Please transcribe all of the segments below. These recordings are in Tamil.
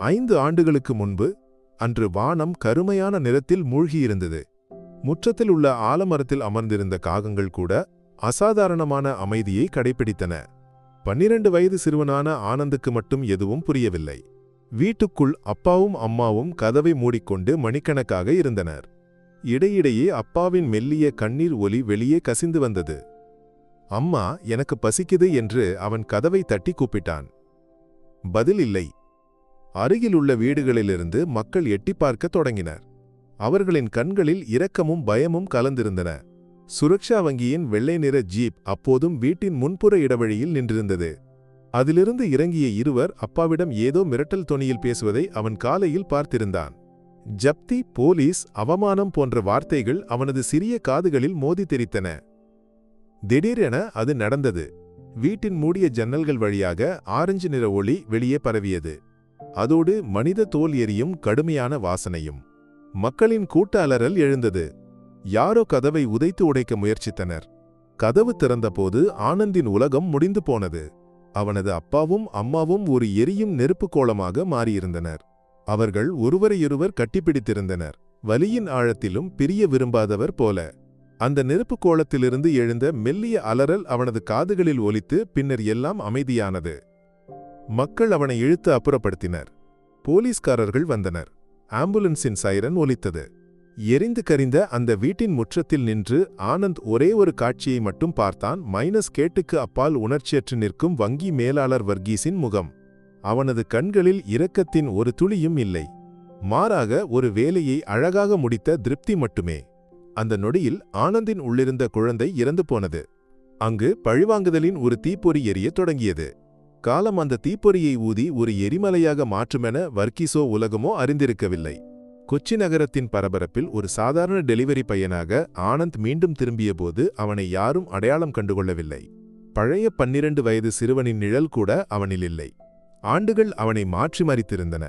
5 ஆண்டுகளுக்கு முன்பு அன்று வானம் கருமையான நிறத்தில் மூழ்கியிருந்தது. முற்றத்தில் உள்ள ஆலமரத்தில் அமர்ந்திருந்த காகங்கள் கூட அசாதாரணமான அமைதியை கடைப்பிடித்தன. 12 வயது சிறுவனான ஆனந்துக்கு மட்டும் எதுவும் புரியவில்லை. வீட்டுக்குள் அப்பாவும் அம்மாவும் கதவை மூடிக்கொண்டு மணிக்கணக்காக இருந்தனர். இடையிடையே அப்பாவின் மெல்லிய கண்ணீர் ஒலி வெளியே கசிந்து வந்தது. அம்மா, எனக்கு பசிக்குது என்று அவன் கதவை தட்டி கூப்பிட்டான். பதில் இல்லை. அருகிலுள்ள வீடுகளிலிருந்து மக்கள் எட்டி பார்க்க தொடங்கினர். அவர்களின் கண்களில் இரக்கமும் பயமும் கலந்திருந்தன. சுரக்ஷா வங்கியின் வெள்ளை நிற ஜீப் அப்போதும் வீட்டின் முன்புற இடைவெளியில் நின்றிருந்தது. அதிலிருந்து இறங்கிய இருவர் அப்பாவிடம் ஏதோ மிரட்டல் தொனியில் பேசுவதை அவன் காலையில் பார்த்திருந்தான். ஜப்தி, போலீஸ், அவமானம் போன்ற வார்த்தைகள் அவனது சிறிய காதுகளில் மோதி தெரித்தன. திடீரென அது நடந்தது. வீட்டின் மூடிய ஜன்னல்கள் வழியாக ஆரஞ்சு நிற ஒளி வெளியே பரவியது. அதோடு மனித தோல் எரியும் கடுமையான வாசனையும். மக்களின் கூட்ட அலறல் எழுந்தது. யாரோ கதவை உதைத்து உடைக்க முயற்சித்தனர். கதவு திறந்தபோது ஆனந்தின் உலகம் முடிந்து போனது. அவனது அப்பாவும் அம்மாவும் ஒரு எரியும் நெருப்பு கோலமாக மாறியிருந்தனர். அவர்கள் ஒருவரையொருவர் கட்டிப்பிடித்திருந்தனர், வலியின் ஆழத்திலும் பிரிய விரும்பாதவர் போல. அந்த நெருப்பு கோலத்திலிருந்து எழுந்த மெல்லிய அலறல் அவனது காதுகளில் ஒலித்து பின்னர் எல்லாம் அமைதியானது. மக்கள் அவனை இழுத்து அப்புறப்படுத்தினர். போலீஸ்காரர்கள் வந்தனர். ஆம்புலன்ஸின் சைரன் ஒலித்தது. எரிந்து கரிந்த அந்த வீட்டின் முற்றத்தில் நின்று ஆனந்த் ஒரே ஒரு காட்சியை மட்டும் பார்த்தான். -கேட்டுக்கு அப்பால் உணர்ச்சியற்று நிற்கும் வங்கி மேலாளர் வர்கீஸின் முகம். அவனது கண்களில் இரக்கத்தின் ஒரு துளியும் இல்லை. மாறாக ஒரு வேலையை அழகாக முடித்த திருப்தி மட்டுமே. அந்த நொடியில் ஆனந்தின் உள்ளிருந்த குழந்தை இறந்து போனது. அங்கு பழிவாங்குதலின் ஒரு தீப்பொறி எரியத் தொடங்கியது. காலம் அந்த தீப்பொறியை ஊதி ஒரு எரிமலையாக மாற்றுமென வர்கீஸோ உலகமோ அறிந்திருக்கவில்லை. கொச்சி நகரத்தின் பரபரப்பில் ஒரு சாதாரண டெலிவரி பையனாக ஆனந்த் மீண்டும் திரும்பியபோது அவனை யாரும் அடையாளம் கண்டுகொள்ளவில்லை. பழைய 12 வயது சிறுவனின் நிழல் கூட அவனில் இல்லை. ஆண்டுகள் அவனை மாற்றி மறித்திருந்தன.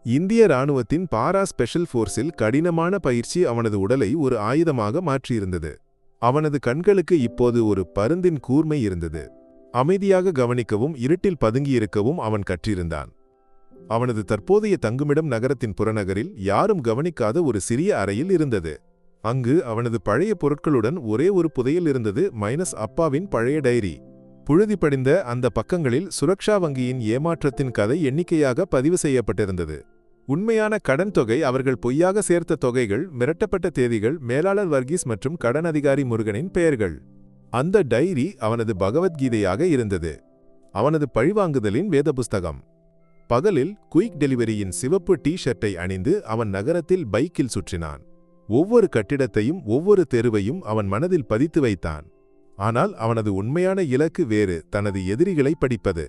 இந்திய இராணுவத்தின் பாரா ஸ்பெஷல் ஃபோர்ஸில் கடினமான பயிற்சி அவனது உடலை ஒரு ஆயுதமாக மாற்றியிருந்தது. அவனது கண்களுக்கு இப்போது ஒரு பருந்தின் கூர்மை இருந்தது. அமைதியாக கவனிக்கவும் இருட்டில் பதுங்கியிருக்கவும் அவன் கற்றிருந்தான். அவனது தற்போதைய தங்குமிடம் நகரத்தின் புறநகரில் யாரும் கவனிக்காத ஒரு சிறிய அறையில் இருந்தது. அங்கு அவனது பழைய பொருட்களுடன் ஒரே ஒரு புதையல் இருந்தது, அப்பாவின் பழைய டைரி. புழுதி படிந்த அந்த பக்கங்களில் சுரக்ஷா வங்கியின் ஏமாற்றத்தின் கதை எண்ணிக்கையாக பதிவு செய்யப்பட்டிருந்தது. உண்மையான கடன் தொகை, அவர்கள் பொய்யாக சேர்த்த தொகைகள், மிரட்டப்பட்ட தேதிகள், மேலாளர் வர்கீஸ் மற்றும் கடன் அதிகாரி முருகனின் பெயர்கள். அந்த டைரி அவனது பகவத்கீதையாக இருந்தது, அவனது பழிவாங்குதலின் வேத புஸ்தகம். பகலில் குயிக் டெலிவரியின் சிவப்பு டி-ஷர்ட்டை அணிந்து அவன் நகரத்தில் பைக்கில் சுற்றினான். ஒவ்வொரு கட்டிடத்தையும் ஒவ்வொரு தெருவையும் அவன் மனதில் பதித்து வைத்தான். ஆனால் அவனது உண்மையான இலக்கு வேறு, தனது எதிரிகளை படிப்பது.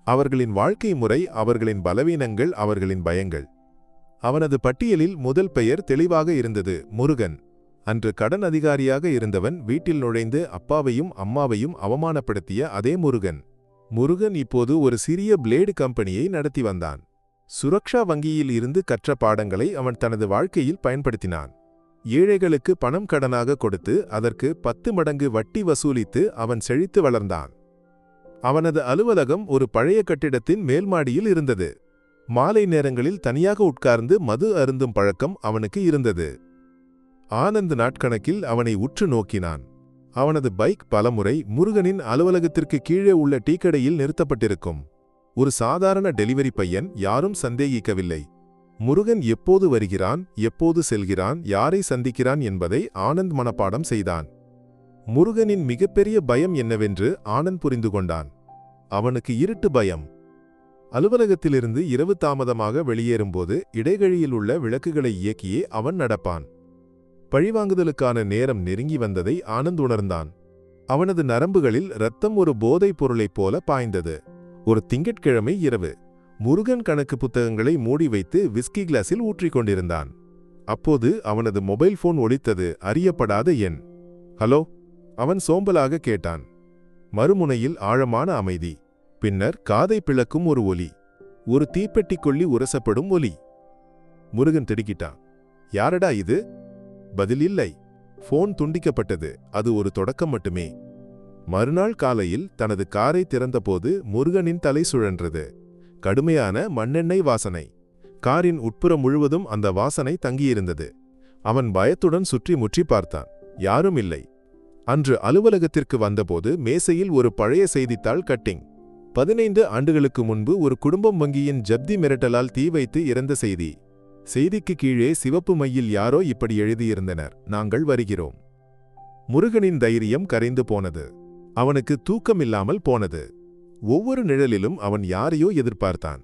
அவர்களின் வாழ்க்கை முறை, அவர்களின் பலவீனங்கள், அவர்களின் பயங்கள். அவனது பட்டியலில் முதல் பெயர் தெளிவாக இருந்தது, முருகன். அன்று கடன் அதிகாரியாக இருந்தவன், வீட்டில் நுழைந்து அப்பாவையும் அம்மாவையும் அவமானப்படுத்திய அதே முருகன். முருகன் இப்போது ஒரு சிறிய பிளேடு கம்பெனியை நடத்தி வந்தான். சுரக்ஷா வங்கியில் இருந்து கற்ற பாடங்களை அவன் தனது வாழ்க்கையில் பயன்படுத்தினான். ஏழைகளுக்கு பணம் கடனாக கொடுத்து அதற்கு 10 மடங்கு வட்டி வசூலித்து அவன் செழித்து வளர்ந்தான். அவனது அலுவலகம் ஒரு பழைய கட்டிடத்தின் மேல்மாடியில் இருந்தது. மாலை நேரங்களில் தனியாக உட்கார்ந்து மது அருந்தும் பழக்கம் அவனுக்கு இருந்தது. ஆனந்த் நாட்கணக்கில் அவனை உற்று நோக்கினான். அவனது பைக் பலமுறை முருகனின் அலுவலகத்திற்கு கீழே உள்ள டீக்கடையில் நிறுத்தப்பட்டிருக்கும். ஒரு சாதாரண டெலிவரி பையன், யாரும் சந்தேகிக்கவில்லை. முருகன் எப்போது வருகிறான், எப்போது செல்கிறான், யாரை சந்திக்கிறான் என்பதை ஆனந்த் மனப்பாடம் செய்தான். முருகனின் மிகப்பெரிய பயம் என்னவென்று ஆனந்த் புரிந்து கொண்டான். அவனுக்கு இருட்டு பயம். அலுவலகத்திலிருந்து இரவு தாமதமாக வெளியேறும்போது இடைகழியில் உள்ள விளக்குகளை இயக்கியே அவன் நடப்பான். பழிவாங்குதலுக்கான நேரம் நெருங்கி வந்ததை ஆனந்த் உணர்ந்தான். அவனது நரம்புகளில் இரத்தம் ஒரு போதைப் பொருளைப் போல பாய்ந்தது. ஒரு திங்கட்கிழமை இரவு முருகன் கணக்கு புத்தகங்களை மூடி வைத்து விஸ்கி கிளாஸில் ஊற்றிக்கொண்டிருந்தான். அப்போது அவனது மொபைல் போன் ஒலித்தது, அறியப்படாத எண். ஹலோ, அவன் சோம்பலாக கேட்டான். மறுமுனையில் ஆழமான அமைதி. பின்னர் காதை பிளக்கும் ஒரு ஒலி, ஒரு தீப்பெட்டி கொள்ளி உரசப்படும் ஒலி. முருகன் திடுக்கிட்டான். யாரடா இது? பதில் இல்லை. போன் துண்டிக்கப்பட்டது. அது ஒரு தொடக்கம் மட்டுமே. மறுநாள் காலையில் தனது காரை திறந்தபோது முருகனின் தலை சுழன்றது. கடுமையான மண்ணெண்ணெய் வாசனை. காரின் உட்புறம் முழுவதும் அந்த வாசனை தங்கியிருந்தது. அவன் பயத்துடன் சுற்றி முற்றி பார்த்தான். யாரும் இல்லை. அன்று அலுவலகத்திற்கு வந்தபோது மேசையில் ஒரு பழைய செய்தித்தாள் கட்டிங். 15 ஆண்டுகளுக்கு முன்பு ஒரு குடும்பம் வங்கியின் ஜப்தி மிரட்டலால் தீ வைத்து இறந்த செய்தி. செய்திக்கு கீழே சிவப்பு மையில் யாரோ இப்படி எழுதியிருந்தனர்: நாங்கள் வருகிறோம். முருகனின் தைரியம் கரைந்து போனது. அவனுக்கு தூக்கமில்லாமல் போனது. ஒவ்வொரு நிழலிலும் அவன் யாரையோ எதிர்பார்த்தான்.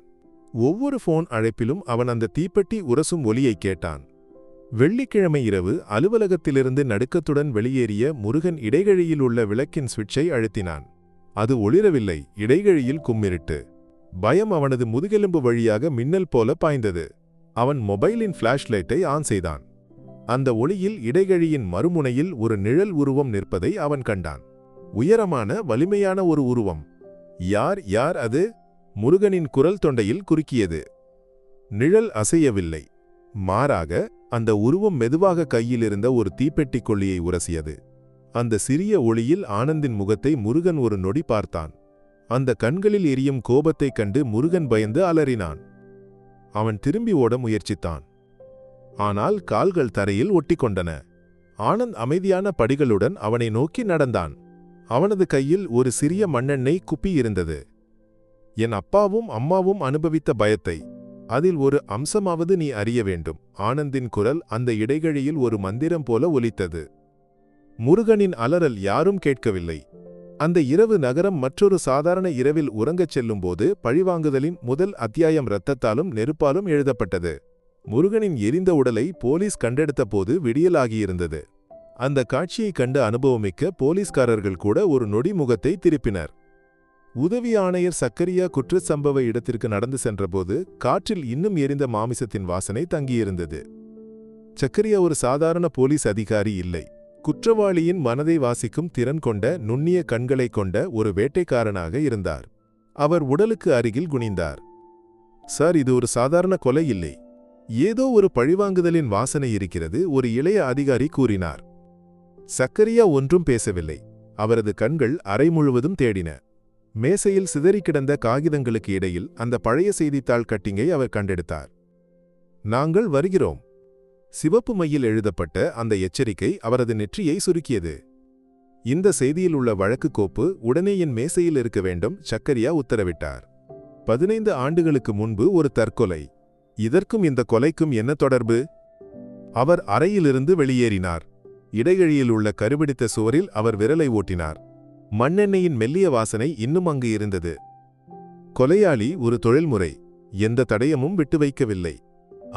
ஒவ்வொரு போன் அழைப்பிலும் அவன் அந்த தீப்பெட்டி உரசும் ஒலியை கேட்டான். வெள்ளிக்கிழமை இரவு அலுவலகத்திலிருந்து நடுக்கத்துடன் வெளியேறிய முருகன் இடைகழியில் உள்ள விளக்கின் சுவிட்சை அழுத்தினான். அது ஒளிரவில்லை. இடைகழியில் கும்மிருட்டு. பயம் அவனது முதுகெலும்பு வழியாக மின்னல் போல பாய்ந்தது. அவன் மொபைலின் ஃபிளாஷ்லைட்டை ஆன் செய்தான். அந்த ஒளியில் இடைகழியின் மறுமுனையில் ஒரு நிழல் உருவம் நிற்பதை அவன் கண்டான். உயரமான, வலிமையான ஒரு உருவம். யார் அது? முருகனின் குரல் தொண்டையில் குறுக்கியது. நிழல் அசையவில்லை. மாறாக அந்த உருவம் மெதுவாக கையிலிருந்த ஒரு தீப்பெட்டி கொள்ளியை உரசியது. அந்த சிறிய ஒளியில் ஆனந்தின் முகத்தை முருகன் ஒரு நொடி பார்த்தான். அந்த கண்களில் எரியும் கோபத்தைக் கண்டு முருகன் பயந்து அலறினான். அவன் திரும்பி ஓட முயற்சித்தான். ஆனால் கால்கள் தரையில் ஒட்டிக்கொண்டன. ஆனந்த் அமைதியான படிகளுடன் அவனை நோக்கி நடந்தான். அவனது கையில் ஒரு சிறிய மண்ணெண்ணெய் குப்பி இருந்தது. என் அப்பாவும் அம்மாவும் அனுபவித்த பயத்தை அதில் ஒரு அம்சமாவது நீ அறிய வேண்டும். ஆனந்தின் குரல் அந்த இடைகழியில் ஒரு மந்திரம் போல ஒலித்தது. முருகனின் அலறல் யாரும் கேட்கவில்லை. அந்த இரவு நகரம் மற்றொரு சாதாரண இரவில் உறங்கச் செல்லும்போது பழிவாங்குதலின் முதல் அத்தியாயம் இரத்தத்தாலும் நெருப்பாலும் எழுதப்பட்டது. முருகனின் எரிந்த உடலை போலீஸ் கண்டெடுத்தபோது விடியலாகியிருந்தது. அந்த காட்சியை கண்டு அனுபவமிக்க போலீஸ்காரர்கள் கூட ஒரு நொடி முகத்தை திருப்பினர். உதவி ஆணையர் சக்கரியா குற்றச் சம்பவ இடத்திற்கு நடந்து சென்றபோது காற்றில் இன்னும் எரிந்த மாமிசத்தின் வாசனை தங்கியிருந்தது. சக்கரியா ஒரு சாதாரண போலீஸ் அதிகாரி இல்லை. குற்றவாளியின் மனதை வாசிக்கும் திறன் கொண்ட நுண்ணிய கண்களைக் கொண்ட ஒரு வேட்டைக்காரனாக இருந்தார். அவர் உடலுக்கு அருகில் குனிந்தார். சார், இது ஒரு சாதாரண கொலை இல்லை. ஏதோ ஒரு பழிவாங்குதலின் வாசனை இருக்கிறது, ஒரு இளைய அதிகாரி கூறினார். சக்கரியா ஒன்றும் பேசவில்லை. அவரது கண்கள் அறை முழுவதும் தேடின. மேசையில் சிதறி கிடந்த காகிதங்களுக்கு இடையில் அந்த பழைய செய்தித்தாள் கட்டிங்கை அவர் கண்டெடுத்தார். நாங்கள் வருகிறோம். சிவப்பு மையில் எழுதப்பட்ட அந்த எச்சரிக்கை அவரது நெற்றியை சுருக்கியது. இந்த செய்தியில் உள்ள வழக்கு கோப்பு உடனே என் மேசையில் இருக்க வேண்டும், சக்கரியா உத்தரவிட்டார். 15 ஆண்டுகளுக்கு முன்பு ஒரு தற்கொலை. இதற்கும் இந்த கொலைக்கும் என்ன தொடர்பு? அவர் அறையிலிருந்து வெளியேறினார். இடைகழியில் உள்ள கருபிடித்த சுவரில் அவர் விரலை ஓட்டினார். மண்ணெண்ணெயின் மெல்லிய வாசனை இன்னும் அங்கு இருந்தது. கொலையாளி ஒரு தொழில்முறை. எந்த தடயமும் விட்டு வைக்கவில்லை.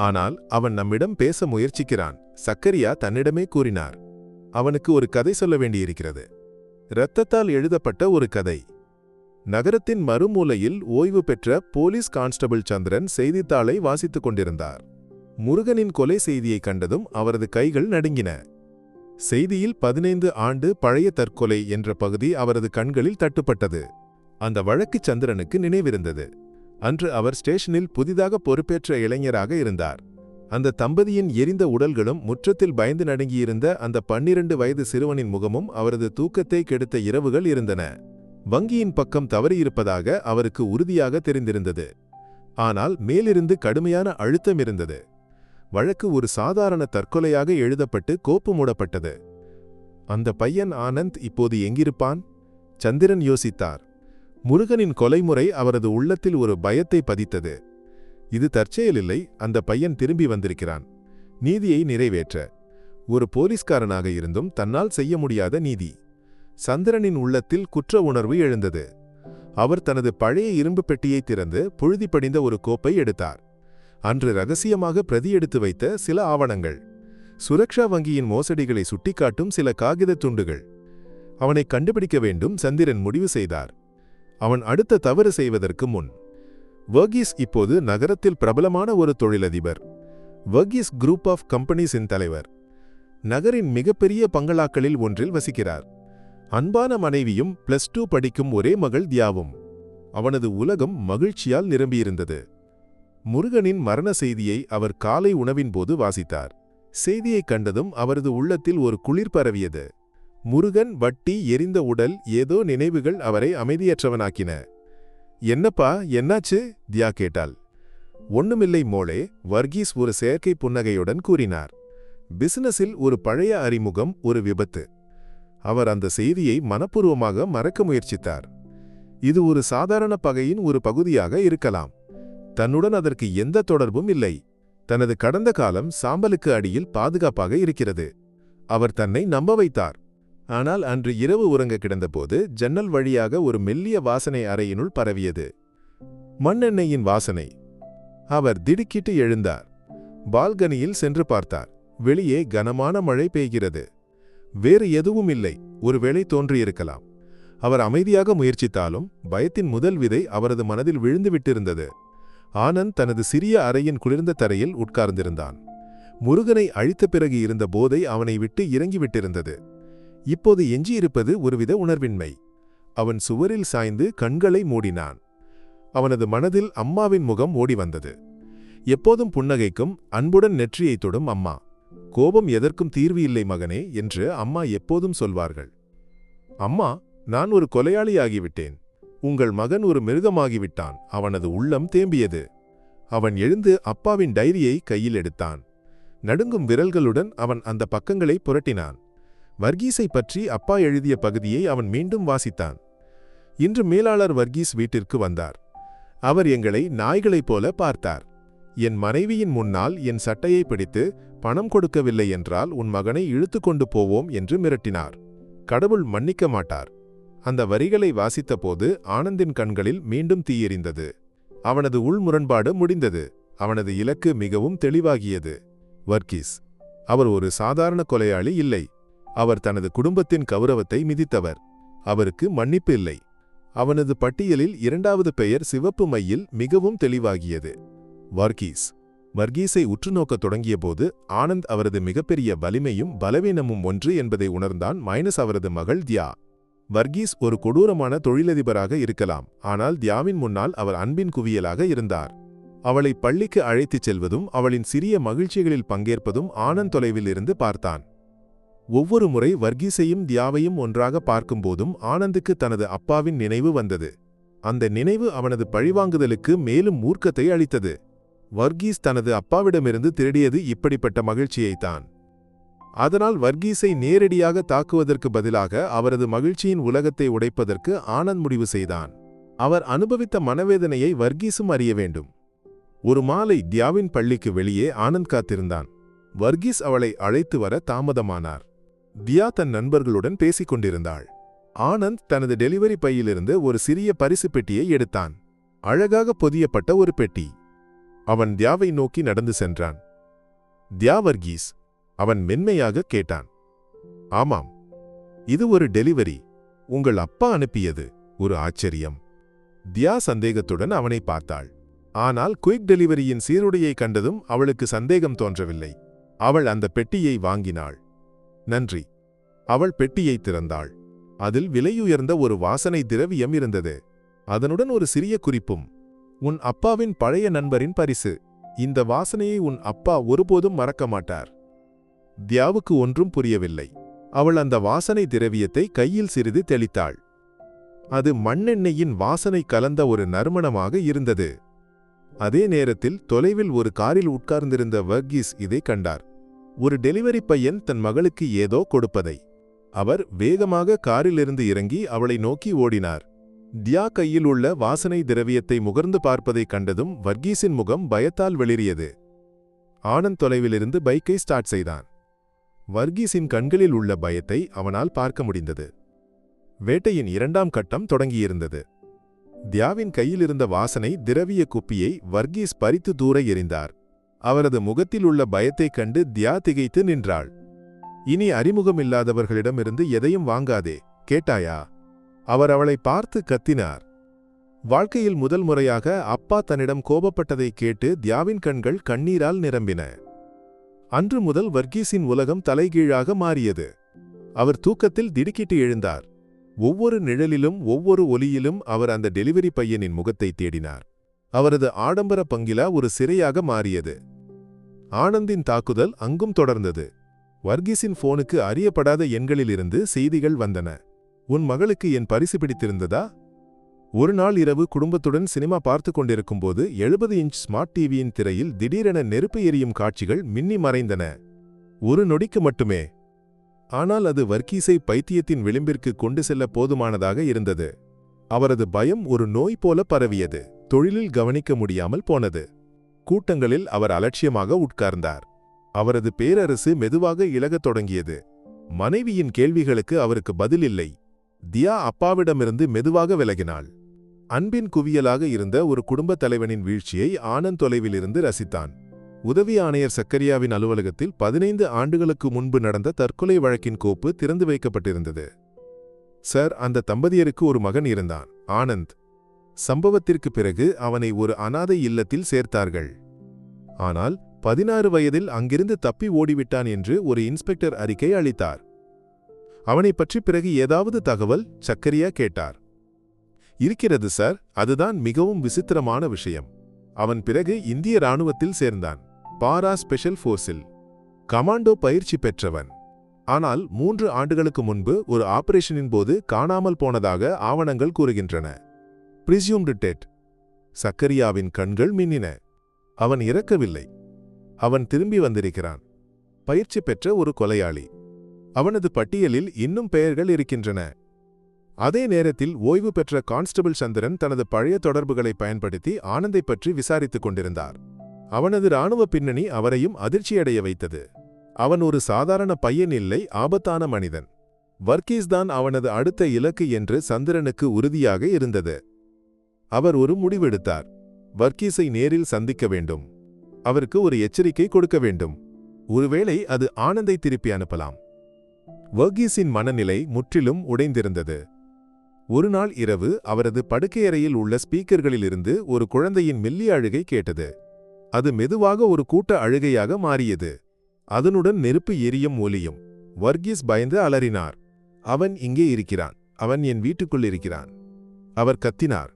ஆனால் அவன் நம்மிடம் பேச முயற்சிக்கிறான், சக்கரியா தன்னிடமே கூறினார். அவனுக்கு ஒரு கதை சொல்ல வேண்டியிருக்கிறது. இரத்தத்தால் எழுதப்பட்ட ஒரு கதை. நகரத்தின் மறுமூலையில் ஓய்வு பெற்ற போலீஸ் கான்ஸ்டபிள் சந்திரன் செய்தித்தாளை வாசித்துக் கொண்டிருந்தார். முருகனின் கொலை செய்தியை கண்டதும் அவரது கைகள் நடுங்கின. செய்தியில் 15 ஆண்டு பழைய தற்கொலை என்ற பகுதி அவரது கண்களில் தட்டுப்பட்டது. அந்த வழக்கு சந்திரனுக்கு நினைவிருந்தது. அன்று அவர் ஸ்டேஷனில் புதிதாக பொறுப்பேற்ற இளைஞராக இருந்தார். அந்த தம்பதியின் எரிந்த உடல்களும் முற்றத்தில் பயந்து நடுங்கியிருந்த அந்த 12 வயது சிறுவனின் முகமும் அவரது தூக்கத்தை கெடுத்த இரவுகள் இருந்தன. வங்கியின் பக்கம் தவறியிருப்பதாக அவருக்கு உறுதியாக தெரிந்திருந்தது. ஆனால் மேலிருந்து கடுமையான அழுத்தம் இருந்தது. வழக்கு ஒரு சாதாரண தற்கொலையாக எழுதப்பட்டு கோப்பு மூடப்பட்டது. அந்த பையன் ஆனந்த் இப்போது எங்கிருப்பான்? சந்திரன் யோசித்தார். முருகனின் கொலைமுறை அவரது உள்ளத்தில் ஒரு பயத்தை பதித்தது. இது தற்செயலில்லை, அந்த பையன் திரும்பி வந்திருக்கிறான். நீதியை நிறைவேற்ற. ஒரு போலீஸ்காரனாக இருந்தும் தன்னால் செய்ய முடியாத நீதி. சந்திரனின் உள்ளத்தில் குற்ற உணர்வு எழுந்தது. அவர் தனது பழைய இரும்பு பெட்டியை திறந்து புழுதி படிந்த ஒரு கோப்பை எடுத்தார். அன்று ரகசியமாக பிரதி எடுத்து வைத்த சில ஆவணங்கள், சுரக்ஷா வங்கியின் மோசடிகளை சுட்டிக்காட்டும் சில காகித துண்டுகள். அவனை கண்டுபிடிக்க வேண்டும் சந்திரன் முடிவு செய்தார். அவன் அடுத்த தவறு செய்வதற்கு முன். வர்கீஸ் இப்போது நகரத்தில் பிரபலமான ஒரு தொழிலதிபர். வர்கீஸ் குரூப் ஆஃப் கம்பெனிஸின் தலைவர். நகரின் மிகப்பெரிய பங்களாக்களில் ஒன்றில் வசிக்கிறார். அன்பான மனைவியும் +2 படிக்கும் ஒரே மகள் தியாவும். அவனது உலகம் மகிழ்ச்சியால் நிரம்பியிருந்தது. முருகனின் மரண செய்தியை அவர் காலை உணவின் போது வாசித்தார். செய்தியை கண்டதும் அவரது உள்ளத்தில் ஒரு குளிர் பரவியது. முருகன், வட்டி, எரிந்த உடல், ஏதோ நினைவுகள் அவரை அமைதியற்றவனாக்கின. என்னப்பா, என்னாச்சு? தியா கேட்டாள். ஒண்ணுமில்லை மோளே, வர்கீஸ் ஒரு செயற்கை புன்னகையுடன் கூறினார். பிசினஸில் ஒரு பழைய அறிமுகம், ஒரு விபத்து. அவர் அந்த செய்தியை மனப்பூர்வமாக மறக்க முயற்சித்தார். இது ஒரு சாதாரண பகையின் ஒரு பகுதியாக இருக்கலாம். தன்னுடன் அதற்கு எந்த தொடர்பும் இல்லை. தனது கடந்த காலம் சாம்பலுக்கு அடியில் பாதுகாப்பாக இருக்கிறது. அவர் தன்னை நம்ப வைத்தார். ஆனால் அன்று இரவு உறங்க கிடந்தபோது ஜன்னல் வழியாக ஒரு மெல்லிய வாசனை அறையினுள் பரவியது. மண்ணெண்ணெயின் வாசனை. அவர் திடுக்கிட்டு எழுந்தார். பால்கனியில் சென்று பார்த்தார். வெளியே கனமான மழை பெய்கிறது. வேறு எதுவும் இல்லை. ஒருவேளை தோன்றியிருக்கலாம். அவர் அமைதியாக முயற்சித்தாலும் பயத்தின் முதல் விதை அவரது மனதில் விழுந்துவிட்டிருந்தது. ஆனந்த் தனது சிறிய அறையின் குளிர்ந்த தரையில் உட்கார்ந்திருந்தான். முருகனை அழித்த பிறகு இருந்த போதை அவனை விட்டு இறங்கிவிட்டிருந்தது. இப்போது எஞ்சியிருப்பது ஒருவித உணர்வின்மை. அவன் சுவரில் சாய்ந்து கண்களை மூடினான். அவனது மனதில் அம்மாவின் முகம் ஓடி வந்தது. எப்போதும் புன்னகைக்கும், அன்புடன் நெற்றியை தொடும் அம்மா. கோபம் எதற்கும் தீர்வு இல்லை மகனே என்று அம்மா எப்போதும் சொல்வார்கள். அம்மா, நான் ஒரு கொலையாளியாகிவிட்டேன். உங்கள் மகன் ஒரு மிருகமாகிவிட்டான். அவனது உள்ளம் தேம்பியது. அவன் எழுந்து அப்பாவின் டைரியை கையில் எடுத்தான். நடுங்கும் விரல்களுடன் அவன் அந்த பக்கங்களை புரட்டினான். வர்கீஸை பற்றி அப்பா எழுதிய பகுதியை அவன் மீண்டும் வாசித்தான். இன்று மேலாளர் வர்கீஸ் வீட்டிற்கு வந்தார். அவர் எங்களை நாய்களைப் போல பார்த்தார். என் மனைவியின் முன்னால் என் சட்டையை பிடித்து, பணம் கொடுக்கவில்லை என்றால் உன் மகனை இழுத்து கொண்டு போவோம் என்று மிரட்டினார். கடவுள் மன்னிக்க மாட்டார். அந்த வரிகளை வாசித்தபோது ஆனந்தின் கண்களில் மீண்டும் தீயெறிந்தது. அவனது உள்முரண்பாடு முடிந்தது. அவனது இலக்கு மிகவும் தெளிவாகியது. வர்கீஸ். அவர் ஒரு சாதாரண கொலையாளி இல்லை. அவர் தனது குடும்பத்தின் கௌரவத்தை மிதித்தவர். அவருக்கு மன்னிப்பு இல்லை. அவனது பட்டியலில் இரண்டாவது பெயர் சிவப்பு மையில் மிகவும் தெளிவாகியது. வர்கீஸ். வர்கீஸை உற்றுநோக்கத் தொடங்கியபோது ஆனந்த் அவரது மிகப்பெரிய வலிமையும் பலவீனமும் ஒன்று என்பதை உணர்ந்தான். அவரது மகள் தியா. வர்கீஸ் ஒரு கொடூரமான தொழிலதிபராக இருக்கலாம். ஆனால் தியாவின் முன்னால் அவர் அன்பின் குவியலாக இருந்தார். அவளை பள்ளிக்கு அழைத்துச் செல்வதும் அவளின் சிறிய மகிழ்ச்சிகளில் பங்கேற்பதும் ஆனந்த் தொலைவில் இருந்து பார்த்தான். ஒவ்வொரு முறை வர்கீஸையும் தியாவையும் ஒன்றாக பார்க்கும்போதும் ஆனந்துக்கு தனது அப்பாவின் நினைவு வந்தது. அந்த நினைவு அவனது பழிவாங்குதலுக்கு மேலும் மூர்க்கத்தை அளித்தது. வர்கீஸ் தனது அப்பாவிடமிருந்து திருடியது இப்படிப்பட்ட மகிழ்ச்சியைத்தான். அதனால் வர்கீஸை நேரடியாக தாக்குவதற்கு பதிலாக அவரது மகிழ்ச்சியின் உலகத்தை உடைப்பதற்கு ஆனந்த் முடிவு செய்தான். அவர் அனுபவித்த மனவேதனையை வர்கீஸும் அறிய வேண்டும். ஒரு மாலை தியாவின் பள்ளிக்கு வெளியே ஆனந்த் காத்திருந்தான். வர்கீஸ் அவளை அழைத்து வர தாமதமானார். தியா தன் நண்பர்களுடன் பேசிக் கொண்டிருந்தாள். ஆனந்த் தனது டெலிவரி பையிலிருந்து ஒரு சிறிய பரிசு பெட்டியை எடுத்தான். அழகாக பொதியப்பட்ட ஒரு பெட்டி. அவன் தியாவை நோக்கி நடந்து சென்றான். தியா, வர்கீஸ்? அவன் மென்மையாக கேட்டான். ஆமாம், இது ஒரு டெலிவரி. உங்கள் அப்பா அனுப்பியது. ஒரு ஆச்சரியம். தியா சந்தேகத்துடன் அவனை பார்த்தாள். ஆனால் குயிக் டெலிவரியின் சீருடையை கண்டதும் அவளுக்கு சந்தேகம் தோன்றவில்லை. அவள் அந்த பெட்டியை வாங்கினாள். நன்றி. அவள் பெட்டியை திறந்தாள். அதில் விலையுயர்ந்த ஒரு வாசனை திரவியம் இருந்தது. அதனுடன் ஒரு சிறிய குறிப்பும். உன் அப்பாவின் பழைய நண்பரின் பரிசு. இந்த வாசனையை உன் அப்பா ஒருபோதும் மறக்க மாட்டார். தியாவுக்கு ஒன்றும் புரியவில்லை. அவள் அந்த வாசனை திரவியத்தை கையில் சிறிது தெளித்தாள். அது மண்ணெண்ணெயின் வாசனை கலந்த ஒரு நறுமணமாக இருந்தது. அதே நேரத்தில் தொலைவில் ஒரு காரில் உட்கார்ந்திருந்த வர்கீஸ் இதை கண்டார். ஒரு டெலிவரி பையன் தன் மகளுக்கு ஏதோ கொடுப்பதை. அவர் வேகமாக காரிலிருந்து இறங்கி அவளை நோக்கி ஓடினார். தியா கையில் உள்ள வாசனை திரவியத்தை முகர்ந்து பார்ப்பதைக் கண்டதும் வர்கீஸின் முகம் பயத்தால் வெளிரியது. ஆனந்த் தொலைவிலிருந்து பைக்கை ஸ்டார்ட் செய்தான். வர்கீஸின் கண்களில் உள்ள பயத்தை அவனால் பார்க்க முடிந்தது. வேட்டையின் இரண்டாம் கட்டம் தொடங்கியிருந்தது. தியாவின் கையிலிருந்த வாசனை திரவிய குப்பியை வர்கீஸ் பறித்து தூர எறிந்தார். அவரது முகத்தில் உள்ள பயத்தைக் கண்டு தியா திகைத்து நின்றாள். இனி அறிமுகமில்லாதவர்களிடமிருந்து எதையும் வாங்காதே, கேட்டாயா? அவர் அவளை பார்த்து கத்தினார். வாழ்க்கையில் முதல் முறையாக அப்பா தன்னிடம் கோபப்பட்டதை கேட்டு தியாவின் கண்கள் கண்ணீரால் நிரம்பின. அன்று முதல் வர்கீஸின் உலகம் தலைகீழாக மாறியது. அவர் தூக்கத்தில் திடுக்கிட்டு எழுந்தார். ஒவ்வொரு நிழலிலும் ஒவ்வொரு ஒலியிலும் அவர் அந்த டெலிவரி பையனின் முகத்தை தேடினார். அவரது ஆடம்பர பங்களா ஒரு சிறையாக மாறியது. ஆனந்தின் தாக்குதல் அங்கும் தொடர்ந்தது. வர்கீஸின் போனுக்கு அறியப்படாத எண்களிலிருந்து செய்திகள் வந்தன. உன் மகளுக்கு என் பரிசு பிடித்திருந்ததா? ஒரு நாள் இரவு குடும்பத்துடன் சினிமா பார்த்து கொண்டிருக்கும்போது 70 இன்ச் ஸ்மார்ட் டிவியின் திரையில் திடீரென நெருப்பு எரியும் காட்சிகள் மின்னி மறைந்தன. ஒரு நொடிக்கு மட்டுமே. ஆனால் அது வர்கீஸை பைத்தியத்தின் விளிம்பிற்கு கொண்டு செல்ல போதுமானதாக இருந்தது. அவரது பயம் ஒரு நோய் போல பரவியது. தொழிலில் கவனிக்க முடியாமல் போனது. கூட்டங்களில் அவர் அலட்சியமாக உட்கார்ந்தார். அவரது பேரரசு மெதுவாக இழகத் தொடங்கியது. மனைவியின் கேள்விகளுக்கு அவருக்கு பதில் இல்லை. தியா அப்பாவிடமிருந்து மெதுவாக விலகினாள். அன்பின் குவியலாக இருந்த ஒரு குடும்பத் தலைவனின் வீழ்ச்சியை ஆனந்த் தொலைவிலிருந்து ரசித்தான். உதவி ஆணையர் சக்கரியாவின் அலுவலகத்தில் 15 ஆண்டுகளுக்கு முன்பு நடந்த தற்கொலை வழக்கின் கோப்பு திறந்து வைக்கப்பட்டிருந்தது. சார், அந்த தம்பதியருக்கு ஒரு மகன் இருந்தான், ஆனந்த். சம்பவத்திற்கு பிறகு அவனை ஒரு அனாதை இல்லத்தில் சேர்த்தார்கள். ஆனால் 16 வயதில் அங்கிருந்து தப்பி ஓடிவிட்டான் என்று ஒரு இன்ஸ்பெக்டர் அறிக்கை அளித்தார். அவனை பற்றி பிறகு ஏதாவது தகவல்? சக்கரியா கேட்டார். இருக்கிறது சார், அதுதான் மிகவும் விசித்திரமான விஷயம். அவன் பிறகு இந்திய இராணுவத்தில் சேர்ந்தான். பாரா ஸ்பெஷல் ஃபோர்ஸில் கமாண்டோ பயிற்சி பெற்றவன். ஆனால் 3 ஆண்டுகளுக்கு முன்பு ஒரு ஆபரேஷனின் போது காணாமல் போனதாக ஆவணங்கள் கூறுகின்றன. பிரிசியூம்டு டெட். சக்கரியாவின் கண்கள் மின்னின. அவன் இறக்கவில்லை. அவன் திரும்பி வந்திருக்கிறான். பயிற்சி பெற்ற ஒரு கொலையாளி. அவனது பட்டியலில் இன்னும் பெயர்கள் இருக்கின்றன. அதே நேரத்தில் ஓய்வு பெற்ற கான்ஸ்டபிள் சந்திரன் தனது பழைய தொடர்புகளை பயன்படுத்தி ஆனந்தை பற்றி விசாரித்துக் கொண்டிருந்தார். அவனது இராணுவ பின்னணி அவரையும் அதிர்ச்சியடைய வைத்தது. அவன் ஒரு சாதாரண பையன் இல்லை, ஆபத்தான மனிதன். வர்கீஸ் தான் அவனது அடுத்த இலக்கு என்று சந்திரனுக்கு உறுதியாக இருந்தது. அவர் ஒரு முடிவெடுத்தார். வர்கீஸை நேரில் சந்திக்க வேண்டும். அவருக்கு ஒரு எச்சரிக்கை கொடுக்க வேண்டும். ஒருவேளை அது ஆனந்தை திருப்பி அனுப்பலாம். வர்கீஸின் மனநிலை முற்றிலும் உடைந்திருந்தது. ஒரு நாள் இரவு அவரது படுக்கையறையில் உள்ள ஸ்பீக்கர்களிலிருந்து ஒரு குழந்தையின் மெல்லிய அழுகை கேட்டது. அது மெதுவாக ஒரு கூட்ட அழுகையாக மாறியது. அதனுடன் நெருப்பு எரியும் ஒலியும். வர்கீஸ் பயந்து அலறினார். அவன் இங்கே இருக்கிறான். அவன் என் வீட்டுக்குள் இருக்கிறான். அவர் கத்தினார்.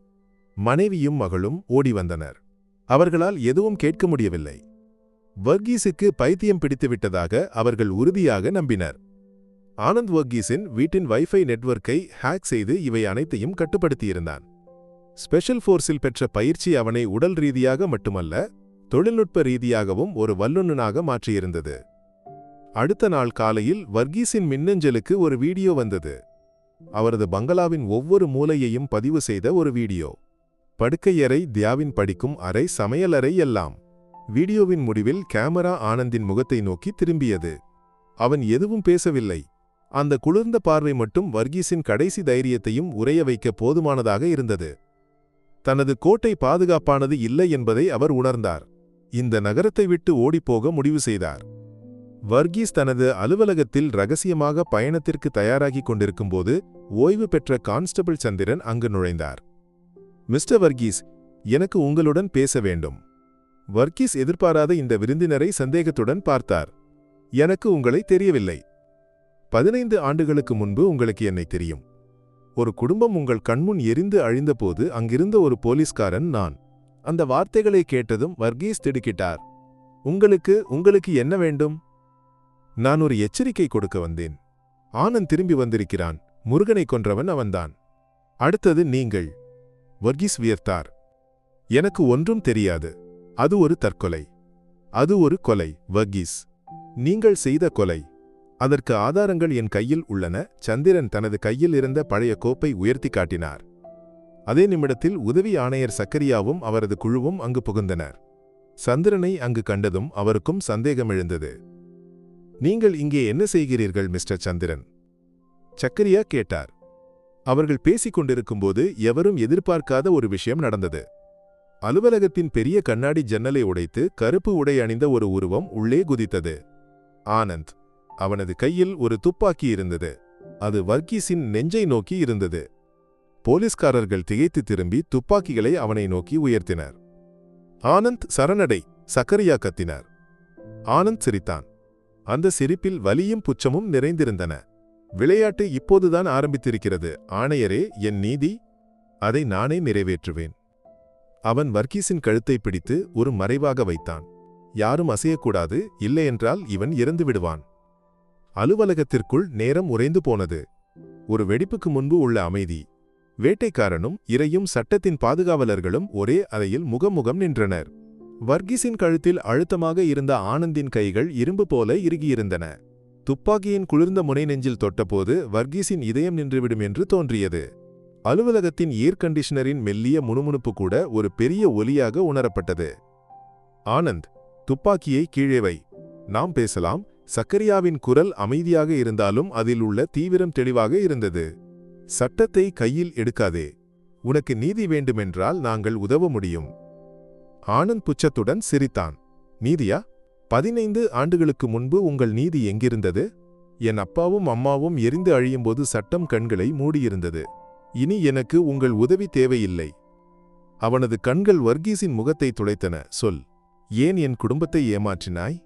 மனைவியும் மகளும் ஓடி வந்தனர். அவர்களால் எதுவும் கேட்க முடியவில்லை. வர்கீஸுக்கு பைத்தியம் பிடித்துவிட்டதாக அவர்கள் உறுதியாக நம்பினர். ஆனந்த் வர்கீஸின் வீட்டின் வைஃபை நெட்வொர்க்கை ஹேக் செய்து இவை அனைத்தையும் கட்டுப்படுத்தியிருந்தான். ஸ்பெஷல் ஃபோர்ஸில் பெற்ற பயிற்சி அவனை உடல் ரீதியாக மட்டுமல்ல, தொழில்நுட்ப ரீதியாகவும் ஒரு வல்லுநனாக மாற்றியிருந்தது. அடுத்த நாள் காலையில் வர்கீஸின் மின்னஞ்சலுக்கு ஒரு வீடியோ வந்தது. அவரது பங்களாவின் ஒவ்வொரு மூலையையும் பதிவு செய்த ஒரு வீடியோ. படுக்கையறை, தியாவின் படிக்கும் அறை, சமையலறை எல்லாம். வீடியோவின் முடிவில் கேமரா ஆனந்தின் முகத்தை நோக்கி திரும்பியது. அவன் எதுவும் பேசவில்லை. அந்த குளிர்ந்த பார்வை மட்டும் வர்கீஸின் கடைசி தைரியத்தையும் உறைய வைக்க போதுமானதாக இருந்தது. தனது கோட்டை பாதுகாப்பானது இல்லை என்பதை அவர் உணர்ந்தார். இந்த நகரத்தை விட்டு ஓடிப்போக முடிவு செய்தார். வர்கீஸ் தனது அலுவலகத்தில் ரகசியமாக பயணத்திற்கு தயாராகிக் கொண்டிருக்கும்போது ஓய்வு பெற்ற கான்ஸ்டபிள் சந்திரன் அங்கு நுழைந்தார். மிஸ்டர் வர்கீஸ், எனக்கு உங்களுடன் பேச வேண்டும். வர்கீஸ் எதிர்பாராத இந்த விருந்தினரை சந்தேகத்துடன் பார்த்தார். எனக்கு உங்களை தெரியவில்லை. 15 ஆண்டுகளுக்கு முன்பு உங்களுக்கு என்னை தெரியும். ஒரு குடும்பம் உங்கள் கண்முன் எரிந்து அழிந்தபோது அங்கிருந்த ஒரு போலீஸ்காரன் நான். அந்த வார்த்தைகளை கேட்டதும் வர்கீஸ் திடுக்கிட்டார். உங்களுக்கு என்ன வேண்டும்? நான் ஒரு எச்சரிக்கை கொடுக்க வந்தேன். ஆனந்த் திரும்பி வந்திருக்கிறான். முருகனை கொன்றவன் அவன்தான். அடுத்தது நீங்கள். வர்கீஸ் வியர்த்தார். எனக்கு ஒன்றும் தெரியாது. அது ஒரு தற்கொலை. அது ஒரு கொலை. வர்கீஸ், நீங்கள் செய்த கொலை. அதற்கு ஆதாரங்கள் என் கையில் உள்ளன. சந்திரன் தனது கையில் இருந்த பழைய கோப்பை உயர்த்தி காட்டினார். அதே நிமிடத்தில் உதவி ஆணையர் சக்கரியாவும் அவரது குழுவும் அங்கு புகுந்தனர். சந்திரனை அங்கு கண்டதும் அவருக்கும் சந்தேகம் எழுந்தது. நீங்கள் இங்கே என்ன செய்கிறீர்கள் மிஸ்டர் சந்திரன்? சக்கரியா கேட்டார். அவர்கள் பேசிக் கொண்டிருக்கும்போது எவரும் எதிர்பார்க்காத ஒரு விஷயம் நடந்தது. அலுவலகத்தின் பெரிய கண்ணாடி ஜன்னலை உடைத்து கருப்பு உடை அணிந்த ஒரு உருவம் உள்ளே குதித்தது. ஆனந்த். அவனது கையில் ஒரு துப்பாக்கி இருந்தது. அது வர்கீஸின் நெஞ்சை நோக்கி இருந்தது. போலீஸ்காரர்கள் திகைத்து திரும்பி துப்பாக்கிகளை அவனை நோக்கி உயர்த்தினர். ஆனந்த், சரணடை! சக்கரியா கத்தினார். ஆனந்த் சிரித்தான். அந்த சிரிப்பில் வலியும் புச்சமும் நிறைந்திருந்தன. விளையாட்டு இப்போதுதான் ஆரம்பித்திருக்கிறது. ஆணையரே, என் நீதி, அதை நானே நிறைவேற்றுவேன். அவன் வர்கீஸின் கழுத்தை பிடித்து ஒரு மறைவாக வைத்தான். யாரும் அசையக்கூடாது, இல்லையென்றால் இவன் இறந்து விடுவான். அலுவலகத்திற்குள் நேரம் உறைந்து போனது. ஒரு வெடிப்புக்கு முன்பு உள்ள அமைதி. வேட்டைக்காரனும் இரையும் சட்டத்தின் பாதுகாவலர்களும் ஒரே அறையில் முகமுகம் நின்றனர். வர்கீஸின் கழுத்தில் அழுத்தமாக இருந்த ஆனந்தின் கைகள் இரும்பு போல இறுகியிருந்தன. துப்பாக்கியின் குளிர்ந்த முனை நெஞ்சில் தொட்டபோது வர்கீஸின் இதயம் நின்றுவிடும் என்று தோன்றியது. அலுவலகத்தின் ஏர் கண்டிஷனரின் மெல்லிய முணுமுணுப்பு கூட ஒரு பெரிய ஒலியாக உணரப்பட்டது. ஆனந்த், துப்பாக்கியை கீழே வை, நாம் பேசலாம். சக்கரியாவின் குரல் அமைதியாக இருந்தாலும் அதில் உள்ள தீவிரம் தெளிவாக இருந்தது. சட்டத்தை கையில் எடுக்காதே. உனக்கு நீதி வேண்டுமென்றால் நாங்கள் உதவ முடியும். ஆனந்த் புச்சத்துடன் சிரித்தான். நீதியா? 15 ஆண்டுகளுக்கு முன்பு உங்கள் நீதி எங்கிருந்தது? என் அப்பாவும் அம்மாவும் எரிந்து அழியும்போது சட்டம் கண்களை மூடியிருந்தது. இனி எனக்கு உங்கள் உதவி தேவையில்லை. அவனது கண்கள் வர்கீஸின் முகத்தை துளைத்தன. சொல், ஏன் என் குடும்பத்தை ஏமாற்றினாய்?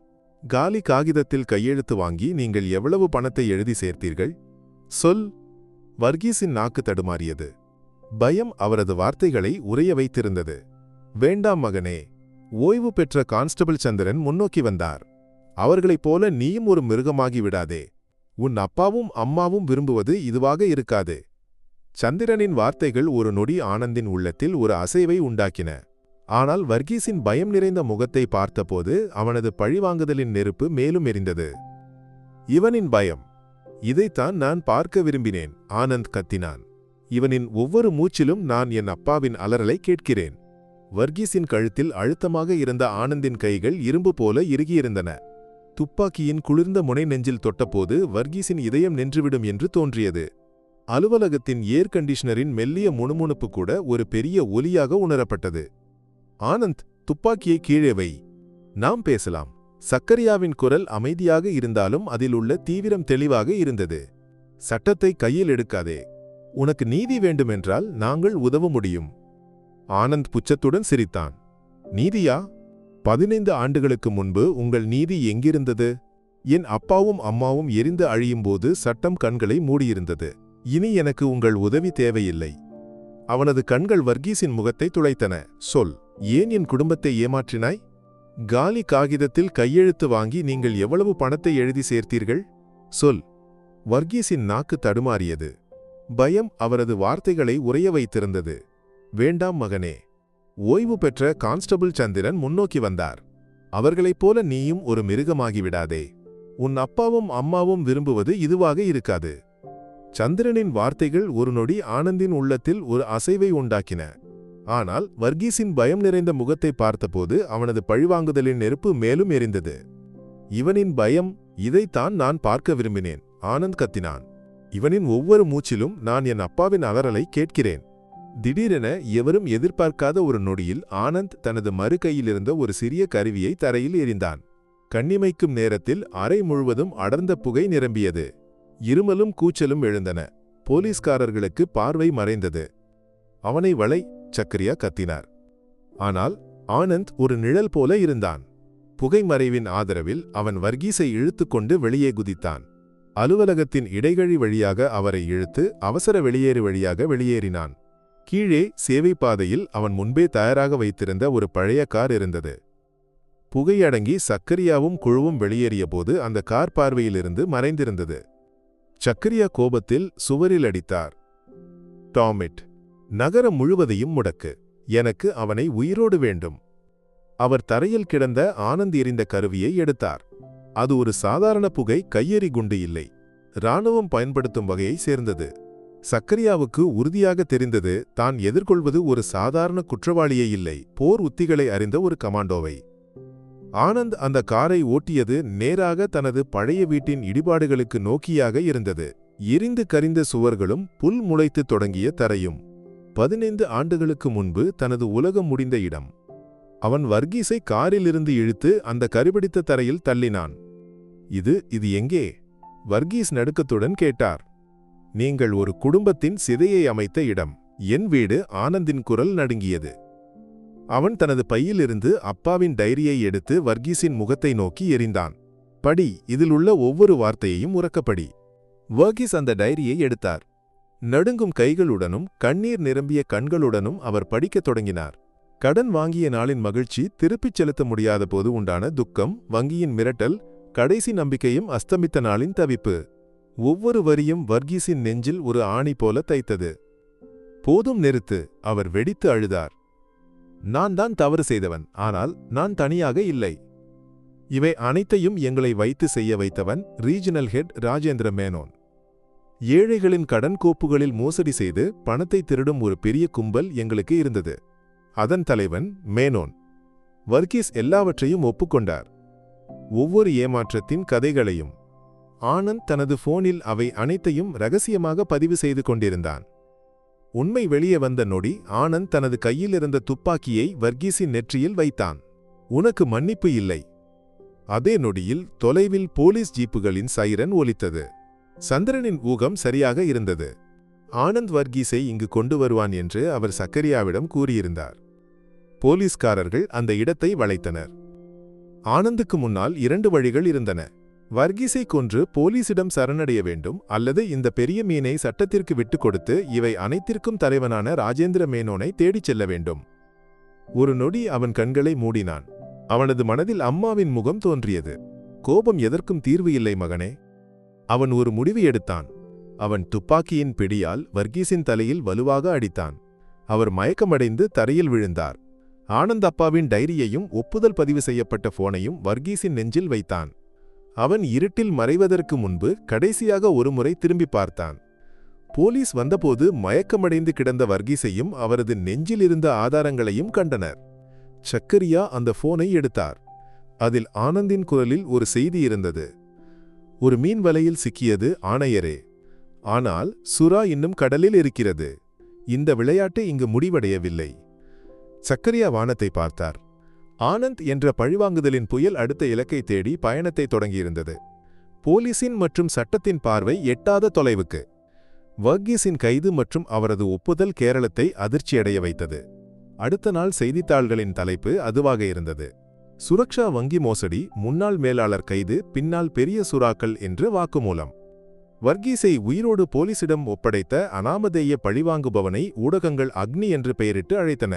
காலி காகிதத்தில் கையெழுத்து வாங்கி நீங்கள் எவ்வளவு பணத்தை எழுதி சேர்த்தீர்கள்? சொல். வர்கீஸின் நாக்கு தடுமாறியது. பயம் அவரது வார்த்தைகளை உறைய வைத்திருந்தது. வேண்டாம் மகனே. ஓய்வு பெற்ற கான்ஸ்டபிள் சந்திரன் முன்னோக்கி வந்தார். அவர்களைப் போல நீயும் ஒரு மிருகமாகி விடாதே. உன் அப்பாவும் அம்மாவும் விரும்புவது இதுவாக இருக்காது. சந்திரனின் வார்த்தைகள் ஒரு நொடி ஆனந்தின் உள்ளத்தில் ஒரு அசைவை உண்டாக்கின. ஆனால் வர்கீஸின் பயம் நிறைந்த முகத்தை பார்த்தபோது அவனது பழிவாங்குதலின் நெருப்பு மேலும் எரிந்தது. இவனின் பயம், இதைத்தான் நான் பார்க்க விரும்பினேன். ஆனந்த் கத்தினான். இவனின் ஒவ்வொரு மூச்சிலும் நான் என் அப்பாவின் அலறலை கேட்கிறேன். வர்கீஸின் கழுத்தில் அழுத்தமாக இருந்த ஆனந்தின் கைகள் இரும்பு போல இறுகியிருந்தன. துப்பாக்கியின் குளிர்ந்த முனை நெஞ்சில் தொட்டபோது வர்கீஸின் இதயம் நின்றுவிடும் என்று தோன்றியது. அலுவலகத்தின் ஏர் கண்டிஷனரின் மெல்லிய முணுமுணுப்பு கூட ஒரு பெரிய ஒலியாக உணரப்பட்டது. ஆனந்த், துப்பாக்கியை கீழே வை, நாம் பேசலாம். சக்கரியாவின் குரல் அமைதியாக இருந்தாலும் அதில் உள்ள தீவிரம் தெளிவாக இருந்தது. சட்டத்தை கையில் எடுக்காதே. உனக்கு நீதி வேண்டுமென்றால் நாங்கள் உதவ முடியும். ஆனந்த் புச்சத்துடன் சிரித்தான். நீதியா? 15 ஆண்டுகளுக்கு முன்பு உங்கள் நீதி எங்கிருந்தது? என் அப்பாவும் அம்மாவும் எரிந்து அழியும்போது சட்டம் கண்களை மூடியிருந்தது. இனி எனக்கு உங்கள் உதவி தேவையில்லை. அவனது கண்கள் வர்கீஸின் முகத்தை துளைத்தன. சொல், ஏன் என் குடும்பத்தை ஏமாற்றினாய்? காலி காகிதத்தில் கையெழுத்து வாங்கி நீங்கள் எவ்வளவு பணத்தை எழுதி சேர்த்தீர்கள்? சொல். வர்கீஸின் நாக்கு தடுமாறியது. பயம் அவரது வார்த்தைகளை உறைய வைத்திருந்தது. வேண்டாம் மகனே. ஓய்வு பெற்ற கான்ஸ்டபிள் சந்திரன் முன்னோக்கி வந்தார். அவர்களைப் போல நீயும் ஒரு மிருகமாகிவிடாதே. உன் அப்பாவும் அம்மாவும் விரும்புவது இதுவாக இருக்காது. சந்திரனின் வார்த்தைகள் ஒரு நொடி ஆனந்தின் உள்ளத்தில் ஒரு அசைவை உண்டாக்கின. ஆனால் வர்கீஸின் பயம் நிறைந்த முகத்தை பார்த்தபோது அவனது பழிவாங்குதலின் நெருப்பு மேலும் எரிந்தது. இவனின் பயம், இதைத்தான் நான் பார்க்க விரும்பினேன். ஆனந்த் கத்தினான். இவனின் ஒவ்வொரு மூச்சிலும் நான் என் அப்பாவின் அலறலை கேட்கிறேன். திடீரென எவரும் எதிர்பார்க்காத ஒரு நொடியில் ஆனந்த் தனது மறு கையிலிருந்த ஒரு சிறிய கருவியை தரையில் எறிந்தான். கண்ணிமைக்கும் நேரத்தில் அறை முழுவதும் அடர்ந்த புகை நிரம்பியது. இருமலும் கூச்சலும் எழுந்தன. போலீஸ்காரர்களுக்கு பார்வை மறைந்தது. அவனை வளை, சக்கரியா கத்தினார். ஆனால் ஆனந்த் ஒரு நிழல் போல இருந்தான். புகை மறைவின் ஆதரவில் அவன் வர்கீஸை இழுத்துக்கொண்டு வெளியே குதித்தான். அலுவலகத்தின் இடைகழி வழியாக அவரை இழுத்து அவசர வெளியேறு வழியாக வெளியேறினான். கீழே சேவை பாதையில் அவன் முன்பே தயாராக வைத்திருந்த ஒரு பழைய கார் இருந்தது. புகையடங்கி சக்கரியாவும் குழுவும் வெளியேறியபோது அந்த கார் பார்வையிலிருந்து மறைந்திருந்தது. சக்கரியா கோபத்தில் சுவரில் அடித்தார். டாமிட், நகரம் முழுவதையும் முடக்கு. எனக்கு அவனை உயிரோடு வேண்டும். அவர் தரையில் கிடந்த ஆனந்த் எறிந்த கருவியை எடுத்தார். அது ஒரு சாதாரண புகை கையெறி குண்டு இல்லை. இராணுவம் பயன்படுத்தும் வகையை சேர்ந்தது. சக்கரியாவுக்கு உறுதியாக தெரிந்தது தான் எதிர்கொள்வது ஒரு சாதாரண குற்றவாளியை இல்லை, போர் உத்திகளை அறிந்த ஒரு கமாண்டோவை. ஆனந்த் அந்த காரை ஓட்டியது நேராக தனது பழைய வீட்டின் இடிபாடுகளுக்கு நோக்கியாக இருந்தது. எரிந்து கரிந்த சுவர்களும் புல் முளைத்து தொடங்கிய தரையும். 15 ஆண்டுகளுக்கு முன்பு தனது உலகம் முடிந்த இடம். அவன் வர்கீஸை காரிலிருந்து இழுத்து அந்த கரிபிடித்த தரையில் தள்ளினான். இது எங்கே? வர்கீஸ் நடுக்கத்துடன் கேட்டார். நீங்கள் ஒரு குடும்பத்தின் சிதையை அமைத்த இடம். என் வீடு. ஆனந்தின் குரல் நடுங்கியது. அவன் தனது பையிலிருந்து அப்பாவின் டைரியை எடுத்து வர்கீஸின் முகத்தை நோக்கி எறிந்தான். படி, இதில் உள்ள ஒவ்வொரு வார்த்தையையும் உரக்கப்படி. வர்கீஸ் அந்த டைரியை எடுத்தார். நடுங்கும் கைகளுடனும் கண்ணீர் நிரம்பிய கண்களுடனும் அவர் படிக்கத் தொடங்கினார். கடன் வாங்கிய நாளின் மகிழ்ச்சி, திருப்பிச் செலுத்த முடியாத போது உண்டான துக்கம், வங்கியின் மிரட்டல், கடைசி நம்பிக்கையும் அஸ்தமித்த நாளின் தவிப்பு. ஒவ்வொரு வரியும் வர்கீஸின் நெஞ்சில் ஒரு ஆணி போல தைத்தது. போதும் நிறுத்து, அவர் வெடித்து அழுதார். நான் தான் தவறு செய்தவன், ஆனால் நான் தனியாக இல்லை. இவை அனைத்தையும் எங்களை வைத்து செய்ய வைத்தவன் ரீஜனல் ஹெட் ராஜேந்திர மேனோன். ஏழைகளின் கடன் கோப்புகளில் மோசடி செய்து பணத்தை திருடும் ஒரு பெரிய கும்பல் எங்களுக்கு இருந்தது. அதன் தலைவன் மேனோன். வர்கீஸ் எல்லாவற்றையும் ஒப்புக்கொண்டார், ஒவ்வொரு ஏமாற்றத்தின் கதைகளையும். ஆனந்த் தனது போனில் அவை அனைத்தையும் ரகசியமாக பதிவு செய்து கொண்டிருந்தான். உண்மை வெளியே வந்த நொடி ஆனந்த் தனது கையில் இருந்த துப்பாக்கியை வர்கீஸின் நெற்றியில் வைத்தான். உனக்கு மன்னிப்பு இல்லை. அதே நொடியில் தொலைவில் போலீஸ் ஜீப்புகளின் சைரன் ஒலித்தது. சந்திரனின் ஊகம் சரியாக இருந்தது. ஆனந்த் வர்கீஸை இங்கு கொண்டு வருவான் என்று அவர் சக்கரியாவிடம் கூறியிருந்தார். போலீஸ்காரர்கள் அந்த இடத்தை வளைத்தனர். ஆனந்துக்கு முன்னால் 2 வழிகள் இருந்தன. வர்கீஸை கொன்று போலீசிடம் சரணடைய வேண்டும், அல்லது இந்த பெரிய மீனை சட்டத்திற்கு விட்டுக் கொடுத்து இவை அனைத்திற்கும் தலைவனான ராஜேந்திர மேனோனை தேடிச் செல்ல வேண்டும். ஒரு நொடி அவன் கண்களை மூடினான். அவனது மனதில் அம்மாவின் முகம் தோன்றியது. கோபம் எதற்கும் தீர்வு இல்லை மகனே. அவன் ஒரு முடிவு எடுத்தான். அவன் துப்பாக்கியின் பிடியால் வர்கீஸின் தலையில் வலுவாக அடித்தான். அவர் மயக்கமடைந்து தரையில் விழுந்தார். ஆனந்த் அப்பாவின் டைரியையும் ஒப்புதல் பதிவு செய்யப்பட்ட போனையும் வர்கீஸின் நெஞ்சில் வைத்தான். அவன் இருட்டில் மறைவதற்கு முன்பு கடைசியாக ஒருமுறை திரும்பி பார்த்தான். போலீஸ் வந்தபோது மயக்கமடைந்து கிடந்த வர்கீஸையும் அவரது நெஞ்சில் இருந்த ஆதாரங்களையும் கண்டனர். சக்கரியா அந்த போனை எடுத்தார். அதில் ஆனந்தின் குரலில் ஒரு செய்தி இருந்தது. ஒரு மீன் வலையில் சிக்கியது ஆணையரே. ஆனால் சுறா இன்னும் கடலில் இருக்கிறது. இந்த விளையாட்டு இங்கு முடிவடையவில்லை. சக்கரியா வானத்தை பார்த்தார். ஆனந்த் என்ற பழிவாங்குதலின் புயல் அடுத்த இலக்கை தேடி பயணத்தை தொடங்கியிருந்தது. போலீசின் மற்றும் சட்டத்தின் பார்வை எட்டாத தொலைவுக்கு. வர்கீஸின் கைது மற்றும் அவரது ஒப்புதல் கேரளத்தை அதிர்ச்சியடைய வைத்தது. அடுத்த நாள் செய்தித்தாள்களின் தலைப்பு அதுவாக இருந்தது. சுரக்ஷா வங்கி மோசடி, முன்னாள் மேலாளர் கைது, பின்னால் பெரிய சுறாக்கள் என்று வாக்குமூலம். வர்கீஸை உயிரோடு போலீசிடம் ஒப்படைத்த அனாமதேய பழிவாங்குபவனை ஊடகங்கள் அக்னி என்று பெயரிட்டு அழைத்தன.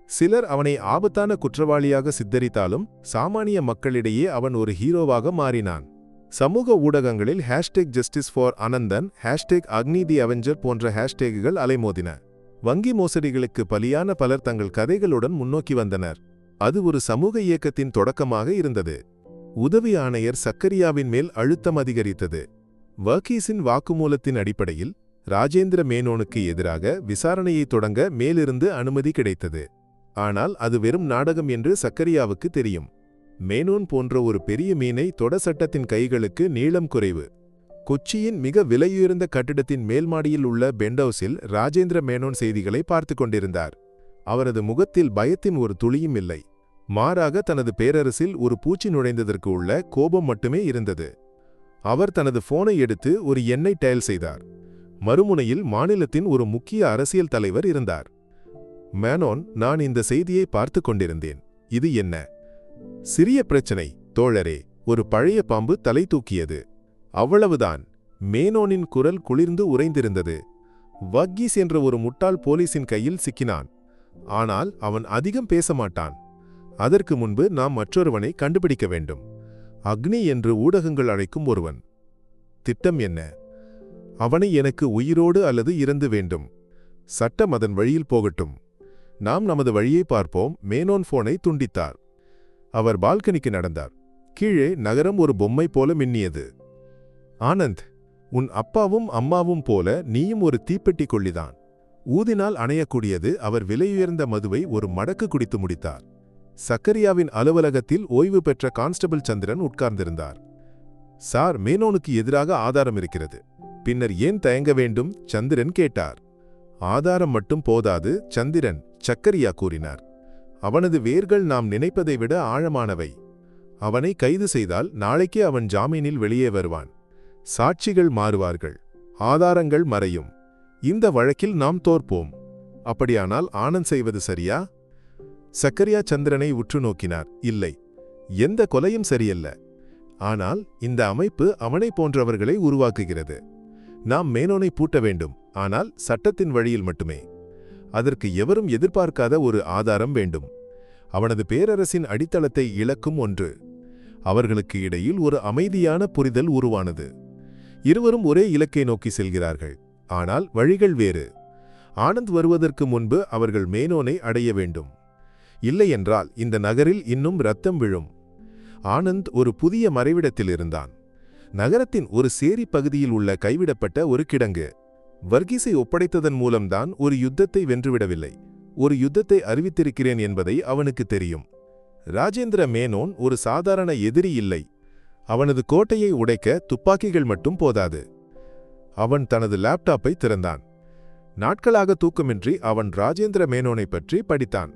சிலர் அவனை ஆபத்தான குற்றவாளியாக சித்தரித்தாலும் சாமானிய மக்களிடையே அவன் ஒரு ஹீரோவாக மாறினான். சமூக ஊடகங்களில் #Justice for Anandan, #Agni the Avenger போன்ற ஹேஷ்டேகுகள் அலைமோதின. வங்கி மோசடிகளுக்கு பலியான பலர் தங்கள் கதைகளுடன் முன்னோக்கி வந்தனர். அது ஒரு சமூக இயக்கத்தின் தொடக்கமாக இருந்தது. உதவி ஆணையர் சக்கரியாவின் மேல் அழுத்தம் அதிகரித்தது. வர்கீஸின் வாக்குமூலத்தின் அடிப்படையில் ராஜேந்திர மேனோனுக்கு எதிராக விசாரணையை தொடங்க மேலிருந்து அனுமதி கிடைத்தது. ஆனால் அது வெறும் நாடகம் என்று சக்கரியாவுக்கு தெரியும். மேனோன் போன்ற ஒரு பெரிய மீனை தொட சட்டத்தின் கைகளுக்கு நீளம் குறைவு. கொச்சியின் மிக விலையுயர்ந்த கட்டிடத்தின் மேல்மாடியில் உள்ள பெண்டவுஸில் ராஜேந்திர மேனோன் செய்திகளை பார்த்து கொண்டிருந்தார். அவரது முகத்தில் பயத்தின் ஒரு துளியும் இல்லை. மாறாக தனது பேரரசில் ஒரு பூச்சி நுழைந்ததற்கு உள்ள கோபம் மட்டுமே இருந்தது. அவர் தனது போனை எடுத்து ஒரு எண்ணை டயல் செய்தார். மறுமுனையில் மாநிலத்தின் ஒரு முக்கிய அரசியல் தலைவர் இருந்தார். மேனோன், நான் இந்த செய்தியை பார்த்து கொண்டிருந்தேன். இது என்ன? சிறிய பிரச்சனை தோழரே. ஒரு பழைய பாம்பு தலை தூக்கியது. அவ்வளவுதான். மேனோனின் குரல் குளிர்ந்து உறைந்திருந்தது. வர்கீஸ் என்ற ஒரு முட்டாள் போலீசின் கையில் சிக்கினான். ஆனால் அவன் அதிகம் பேச மாட்டான். அதற்கு முன்பு நாம் மற்றொருவனை கண்டுபிடிக்க வேண்டும். அக்னி என்று ஊடகங்கள் அழைக்கும் ஒருவன். திட்டம் என்ன? அவனை எனக்கு உயிரோடு அல்லது இறந்து வேண்டும். சட்டம் அதன் வழியில் போகட்டும். நாம் நமது வழியை பார்ப்போம். மேனோன் போனை துண்டித்தார். அவர் பால்கனிக்கு நடந்தார். கீழே நகரம் ஒரு பொம்மை போல மின்னியது. ஆனந்த், உன் அப்பாவும் அம்மாவும் போல நீயும் ஒரு தீப்பெட்டி கொள்ளிதான். ஊதினால் அணையக்கூடியது. அவர் விலையுயர்ந்த மதுவை ஒரு மடக்கு குடித்து முடித்தார். சக்கரியாவின் அலுவலகத்தில் ஓய்வு பெற்ற கான்ஸ்டபிள் சந்திரன் உட்கார்ந்திருந்தார். சார், மேனோனுக்கு எதிராக ஆதாரம் இருக்கிறது. பின்னர் ஏன் தயங்க வேண்டும்? சந்திரன் கேட்டார். ஆதாரம் மட்டும் போதாது சந்திரன், சக்கரியா கூறினார். அவனது வேர்கள் நாம் நினைப்பதை விட ஆழமானவை. அவனை கைது செய்தால் நாளைக்கே அவன் ஜாமீனில் வெளியே வருவான். சாட்சிகள் மாறுவார்கள். ஆதாரங்கள் மறையும். இந்த வழக்கில் நாம் தோற்போம். அப்படியானால் ஆனந்த் செய்வது சரியா? சக்கரியா சந்திரனை உற்று நோக்கினார். இல்லை, எந்த கொலையும் சரியல்ல. ஆனால் இந்த அமைப்பு அவனை போன்றவர்களை உருவாக்குகிறது. நாம் மேனோனை பூட்ட வேண்டும், ஆனால் சட்டத்தின் வழியில் மட்டுமே. அதற்கு எவரும் எதிர்பார்க்காத ஒரு ஆதாரம் வேண்டும். அவனது பேரரசின் அடித்தளத்தை இழக்கும் ஒன்று. அவர்களுக்கு இடையில் ஒரு அமைதியான புரிதல் உருவானது. இருவரும் ஒரே இலக்கை நோக்கி செல்கிறார்கள், ஆனால் வழிகள் வேறு. ஆனந்த் வருவதற்கு முன்பு அவர்கள் மேனோனை அடைய வேண்டும். இல்லையென்றால் இந்த நகரில் இன்னும் இரத்தம் விழும். ஆனந்த் ஒரு புதிய மறைவிடத்தில் இருந்தான். நகரத்தின் ஒரு சேரி பகுதியில் உள்ள கைவிடப்பட்ட ஒரு கிடங்கு. வர்கீஸை ஒப்படைத்ததன் மூலம்தான் ஒரு யுத்தத்தை வென்றுவிடவில்லை, ஒரு யுத்தத்தை அறிவித்திருக்கிறேன் என்பதை அவனுக்கு தெரியும். ராஜேந்திர மேனோன் ஒரு சாதாரண எதிரி இல்லை. அவனது கோட்டையை உடைக்க துப்பாக்கிகள் மட்டும் போதாது. அவன் தனது லேப்டாப்பை திறந்தான். நாட்களாக தூக்கமின்றி அவன் ராஜேந்திர மேனோனை பற்றி படித்தான்.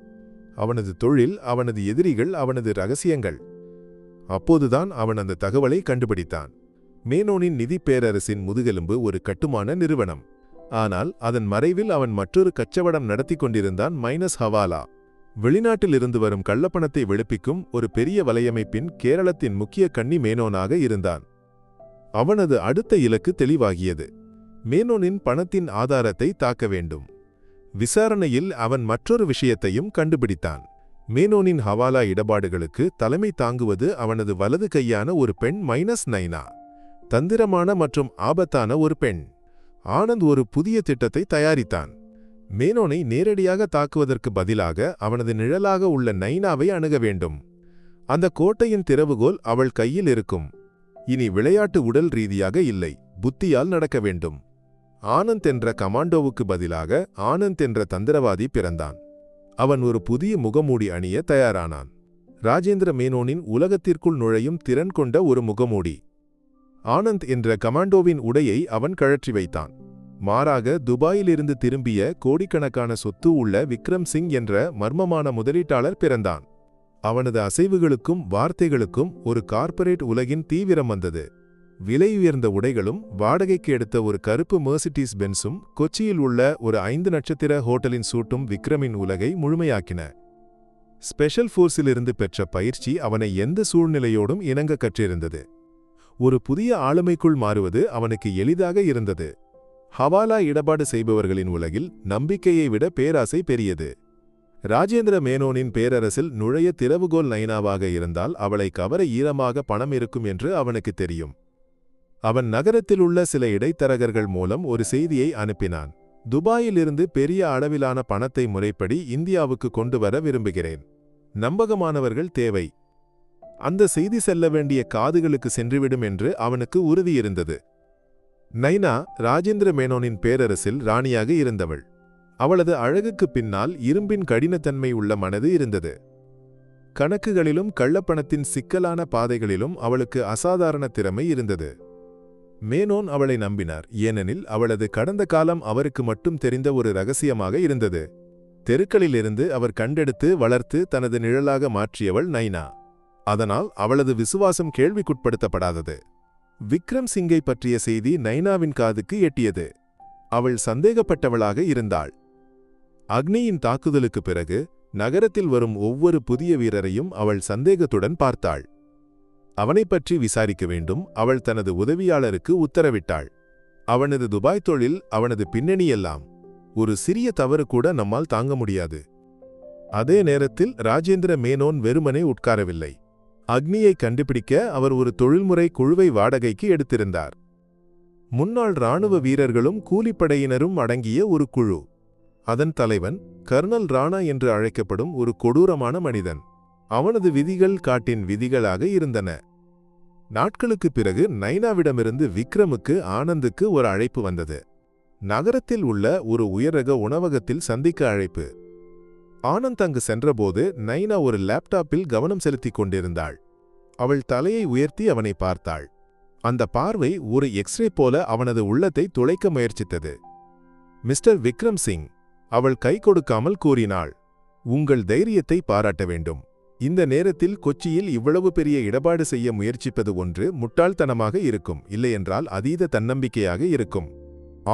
அவனது தொழில், அவனது எதிரிகள், அவனது ரகசியங்கள். அப்போதுதான் அவன் அந்த தகவலை கண்டுபிடித்தான். மேனோனின் நிதி பேரரசின் முதுகெலும்பு ஒரு கட்டுமான நிறுவனம். ஆனால் அதன் மறைவில் அவன் மற்றொரு கச்சவடம் நடத்தி கொண்டிருந்தான், மைனஸ் ஹவாலா. வெளிநாட்டில் இருந்து வரும் கள்ளப்பணத்தை வெளுப்பிக்கும் ஒரு பெரிய வலையமைப்பின் கேரளத்தின் முக்கிய கண்ணி மேனோனாக இருந்தான். அவனது அடுத்த இலக்கு தெளிவாகியது. மேனோனின் பணத்தின் ஆதாரத்தை தாக்க வேண்டும். விசாரணையில் அவன் மற்றொரு விஷயத்தையும் கண்டுபிடித்தான். மேனோனின் ஹவாலா இடபாடுகளுக்கு தலைமை தாங்குவது அவனது வலது கையான ஒரு பெண், மைனஸ் நைனா. தந்திரமான மற்றும் ஆபத்தான ஒரு பெண். ஆனந்த் ஒரு புதிய திட்டத்தை தயாரித்தான். மேனோனை நேரடியாக தாக்குவதற்கு பதிலாக அவனது நிழலாக உள்ள நைனாவை அணுக வேண்டும். அந்த கோட்டையின் திறவுகோல் அவள் கையில் இருக்கும். இனி விளையாட்டு உடல் ரீதியாக இல்லை, புத்தியால் நடக்க வேண்டும். ஆனந்த் என்ற கமாண்டோவுக்கு பதிலாக ஆனந்த் என்ற தந்திரவாதி பிறந்தான். அவன் ஒரு புதிய முகமூடி அணிய தயாரானான். ராஜேந்திர மேனோனின் உலகத்திற்குள் நுழையும் திறன் கொண்ட ஒரு முகமூடி. ஆனந்த் என்ற கமாண்டோவின் உடையை அவன் கழற்றி வைத்தான். மாறாக துபாயிலிருந்து திரும்பிய கோடிக்கணக்கான சொத்து உள்ள விக்ரம் சிங் என்ற மர்மமான முதலீட்டாளர் பிறந்தான். அவனது அசைவுகளுக்கும் வார்த்தைகளுக்கும் ஒரு கார்ப்பரேட் உலகின் தீவிரம் வந்தது. விலையுயர்ந்த உடைகளும் வாடகைக்கு எடுத்த ஒரு கருப்பு மெர்சிடிஸ் பென்ஸும் கொச்சியில் உள்ள ஒரு 5 நட்சத்திர ஹோட்டலின் சூட்டும் விக்ரமின் உலகை முழுமையாக்கின. ஸ்பெஷல் ஃபோர்ஸிலிருந்து பெற்ற பயிற்சி அவனை எந்த சூழ்நிலையோடும் இணங்க கற்றிருந்தது. ஒரு புதிய ஆளுமைக்குள் மாறுவது அவனுக்கு எளிதாக இருந்தது. ஹவாலா இடபாடு செய்பவர்களின் உலகில் நம்பிக்கையை விட பேராசை பெரியது. ராஜேந்திர மேனோனின் பேரரசில் நுழைய திறவுகோல் நைனாவாக இருந்தால் அவளை கவர ஈரமாக பணம் இருக்கும் என்று அவனுக்கு தெரியும். அவன் நகரத்தில் உள்ள சில இடைத்தரகர்கள் மூலம் ஒரு செய்தியை அனுப்பினான். துபாயிலிருந்து பெரிய அளவிலான பணத்தை முறைப்படி இந்தியாவுக்கு கொண்டு வர விரும்புகிறேன். நம்பகமானவர்கள் தேவை. அந்த செய்தி செல்ல வேண்டிய காதுகளுக்கு சென்றுவிடும் என்று அவனுக்கு உறுதியிருந்தது. நைனா ராஜேந்திர மேனோனின் பேரரசில் ராணியாக இருந்தவள். அவளது அழகுக்கு பின்னால் இரும்பின் கடினத்தன்மை உள்ள மனது இருந்தது. கணக்குகளிலும் கள்ளப்பணத்தின் சிக்கலான பாதைகளிலும் அவளுக்கு அசாதாரண திறமை இருந்தது. மேனோன் அவளை நம்பினார், ஏனெனில் அவளது கடந்த காலம் அவருக்கு மட்டும் தெரிந்த ஒரு ரகசியமாக இருந்தது. தெருக்களிலிருந்து அவர் கண்டெடுத்து வளர்த்து தனது நிழலாக மாற்றியவள் நைனா. அதனால் அவளது விசுவாசம் கேள்விக்குட்படுத்தப்படாதது. விக்ரம் சிங்கை பற்றிய செய்தி நைனாவின் காதுக்கு எட்டியது. அவள் சந்தேகப்பட்டவளாக இருந்தாள். அக்னியின் தாக்குதலுக்கு பிறகு நகரத்தில் வரும் ஒவ்வொரு புதிய வீரரையும் அவள் சந்தேகத்துடன் பார்த்தாள். அவனை பற்றி விசாரிக்க வேண்டும். அவள் தனது உதவியாளருக்கு உத்தரவிட்டாள். அவனது துபாய் தொழில், அவனது பின்னணியெல்லாம். ஒரு சிறிய தவறு கூட நம்மால் தாங்க முடியாது. அதே நேரத்தில் ராஜேந்திர மேனோன் வெறுமனே உட்காரவில்லை. அக்னியை கண்டுபிடிக்க அவர் ஒரு தொழில்முறை குழுவை வாடகைக்கு எடுத்திருந்தார். முன்னாள் இராணுவ வீரர்களும் கூலிப்படையினரும் அடங்கிய ஒரு குழு. அதன் தலைவன் கர்னல் ராணா என்று அழைக்கப்படும் ஒரு கொடூரமான மனிதன். அவனது விதிகள் காட்டின் விதிகளாக இருந்தன. நாட்களுக்கு பிறகு நைனாவிடமிருந்து விக்ரமுக்கு ஆனந்துக்கு ஒரு அழைப்பு வந்தது. நகரத்தில் உள்ள ஒரு உயர்ரக உணவகத்தில் சந்திக்க அழைப்பு. ஆனந்த் அங்கு சென்றபோது நைனா ஒரு லேப்டாப்பில் கவனம் செலுத்திக் கொண்டிருந்தாள். அவள் தலையை உயர்த்தி அவனை பார்த்தாள். அந்த பார்வை ஒரு எக்ஸ்ரே போல அவனது உள்ளத்தை துளைக்க முயற்சித்தது. மிஸ்டர் விக்ரம் சிங், அவள் கை கொடுக்காமல் கூறினாள். உங்கள் தைரியத்தை பாராட்ட வேண்டும். இந்த நேரத்தில் கொச்சியில் இவ்வளவு பெரிய இடபாடு செய்ய முயற்சிப்பது ஒன்று முட்டாள்தனமாக இருக்கும், இல்லையென்றால் அதீத தன்னம்பிக்கையாக இருக்கும்.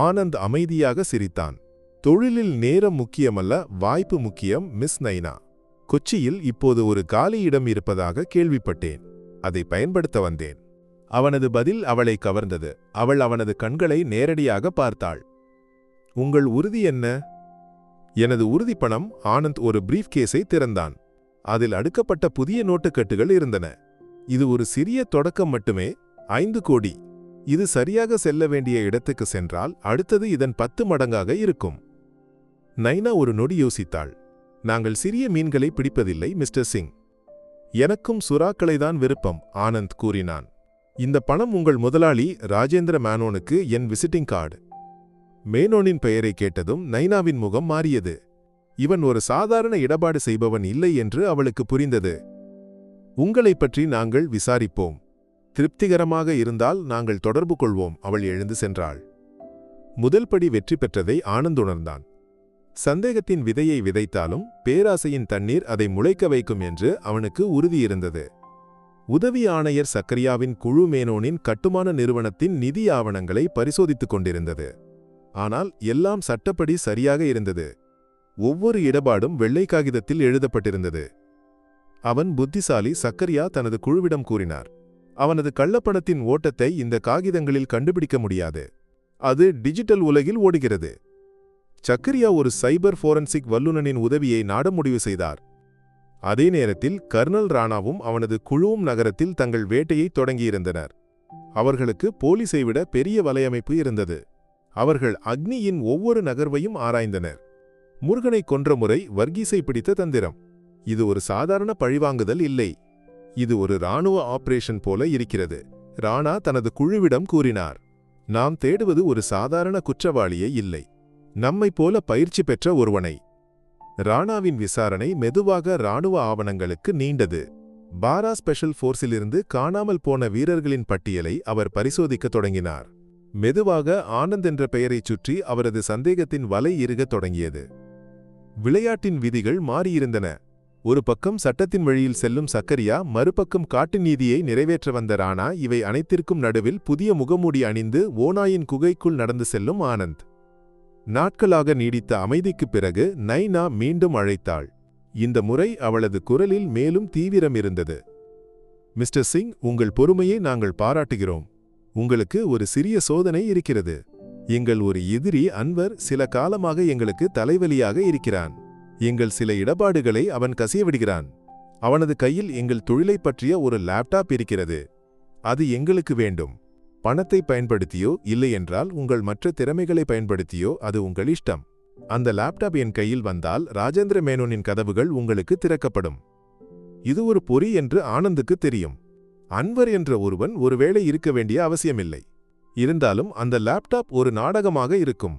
ஆனந்த் அமைதியாக சிரித்தான். தொழிலில் நேரம் முக்கியமல்ல, வாய்ப்பு முக்கியம் மிஸ் நைனா. கொச்சியில் இப்போது ஒரு காலி இடம் இருப்பதாக கேள்விப்பட்டேன். அதை பயன்படுத்த வந்தேன். அவனது பதில் அவளை கவர்ந்தது. அவள் அவனது கண்களை நேரடியாக பார்த்தாள். உங்கள் உறுதி என்ன? எனது உறுதிப்பணம். ஆனந்த் ஒரு பிரீஃப் கேஸை திறந்தான். அதில் அடுக்கப்பட்ட புதிய நோட்டுக்கட்டுகள் இருந்தன. இது ஒரு சிறிய தொடக்கம் மட்டுமே. 5 கோடி. இது சரியாக செல்ல வேண்டிய இடத்துக்கு சென்றால் அடுத்தது இதன் 10 மடங்காக இருக்கும். நைனா ஒரு நொடி யோசித்தாள். நாங்கள் சிறிய மீன்களை பிடிப்பதில்லை மிஸ்டர் சிங். எனக்கும் சுறாக்களைதான் விருப்பம், ஆனந்த் கூறினான். இந்த பணம் உங்கள் முதலாளி ராஜேந்திர மேனோனுக்கு என் விசிட்டிங் கார்டு. மேனோனின் பெயரை கேட்டதும் நைனாவின் முகம் மாறியது. இவன் ஒரு சாதாரண இடபாடு செய்பவன் இல்லை என்று அவளுக்கு புரிந்தது. உங்களைப் பற்றி நாங்கள் விசாரிப்போம். திருப்திகரமாக இருந்தால் நாங்கள் தொடர்பு கொள்வோம். அவள் எழுந்து சென்றாள். முதல் படி வெற்றி பெற்றதை ஆனந்த் உணர்ந்தான். சந்தேகத்தின் விதையை விதைத்தாலும் பேராசையின் தண்ணீர் அதை முளைக்க வைக்கும் என்று அவனுக்கு உறுதியிருந்தது. உதவி ஆணையர் சக்கரியாவின் குழு மேனோனின் கட்டுமான நிறுவனத்தின் நிதி ஆவணங்களை பரிசோதித்துக் கொண்டிருந்தது. ஆனால் எல்லாம் சட்டப்படி சரியாக இருந்தது. ஒவ்வொரு இடபாடும் வெள்ளை காகிதத்தில் எழுதப்பட்டிருந்தது. அவன் புத்திசாலி. சக்கரியா தனது குழுவிடம் கூறினார், அவனது கள்ளப்பணத்தின் ஓட்டத்தை இந்த காகிதங்களில் கண்டுபிடிக்க முடியாது. அது டிஜிட்டல் உலகில் ஓடுகிறது. சக்கரியா ஒரு சைபர் ஃபோரன்சிக் வல்லுநனின் உதவியை நாட முடிவு செய்தார். அதே நேரத்தில் கர்னல் ராணாவும் அவனது குழுவும் நகரத்தில் தங்கள் வேட்டையை தொடங்கியிருந்தனர். அவர்களுக்கு போலீஸை விட பெரிய வலையமைப்பு இருந்தது. அவர்கள் அக்னியின் ஒவ்வொரு நகர்வையும் ஆராய்ந்தனர். முருகனை கொன்ற முறை வர்கீஸை பிடித்த தந்திரம். இது ஒரு சாதாரண பழிவாங்குதல் இல்லை. இது ஒரு இராணுவ ஆபரேஷன் போல இருக்கிறது. ராணா தனது குழுவிடம் கூறினார், நாம் தேடுவது ஒரு சாதாரண குற்றவாளியை இல்லை, நம்மைப் போல பயிற்சி பெற்ற ஒருவனை. ராணாவின் விசாரணை மெதுவாக இராணுவ ஆவணங்களுக்கு நீண்டது. பாரா ஸ்பெஷல் ஃபோர்ஸிலிருந்து காணாமல் போன வீரர்களின் பட்டியலை அவர் பரிசோதிக்கத் தொடங்கினார். மெதுவாக ஆனந்த் என்ற பெயரைச் சுற்றி அவரது சந்தேகத்தின் வலை இறுகத் தொடங்கியது. விளையாட்டின் விதிகள் மாறியிருந்தன. ஒரு பக்கம் சட்டத்தின் வழியில் செல்லும் சக்கரியா, மறுபக்கம் காட்டு நீதியை நிறைவேற்ற வந்த ராணா, இவை அனைத்திற்கும் நடுவில் புதிய முகமூடி அணிந்து ஓநாயின் குகைக்குள் நடந்து செல்லும் ஆனந்த். நாட்களாக நீடித்த அமைதிக்குப் பிறகு நைனா மீண்டும் அழைத்தாள். இந்த முறை அவளது குரலில் மேலும் தீவிரம் இருந்தது. மிஸ்டர் சிங், உங்கள் பொறுமையை நாங்கள் பாராட்டுகிறோம். உங்களுக்கு ஒரு சிறிய சோதனை இருக்கிறது. எங்கள் ஒரு எதிரி அன்வர் சில காலமாக எங்களுக்கு தலைவலியாக இருக்கிறான். எங்கள் சில இடபாடுகளை அவன் கசியவிடுகிறான். அவனது கையில் எங்கள் தொழிலைப் பற்றிய ஒரு லேப்டாப் இருக்கிறது. அது எங்களுக்கு வேண்டும். பணத்தை பயன்படுத்தியோ இல்லையென்றால் உங்கள் மற்ற திறமைகளை பயன்படுத்தியோ அது உங்கள் இஷ்டம். அந்த லேப்டாப் என் கையில் வந்தால் ராஜேந்திர மேனோனின் கதவுகள் உங்களுக்கு திறக்கப்படும். இது ஒரு பொறி என்று ஆனந்துக்கு தெரியும். அன்வர் என்ற ஒருவன் ஒருவேளை இருக்க வேண்டிய அவசியமில்லை. இருந்தாலும் அந்த லேப்டாப் ஒரு நாடகமாக இருக்கும்.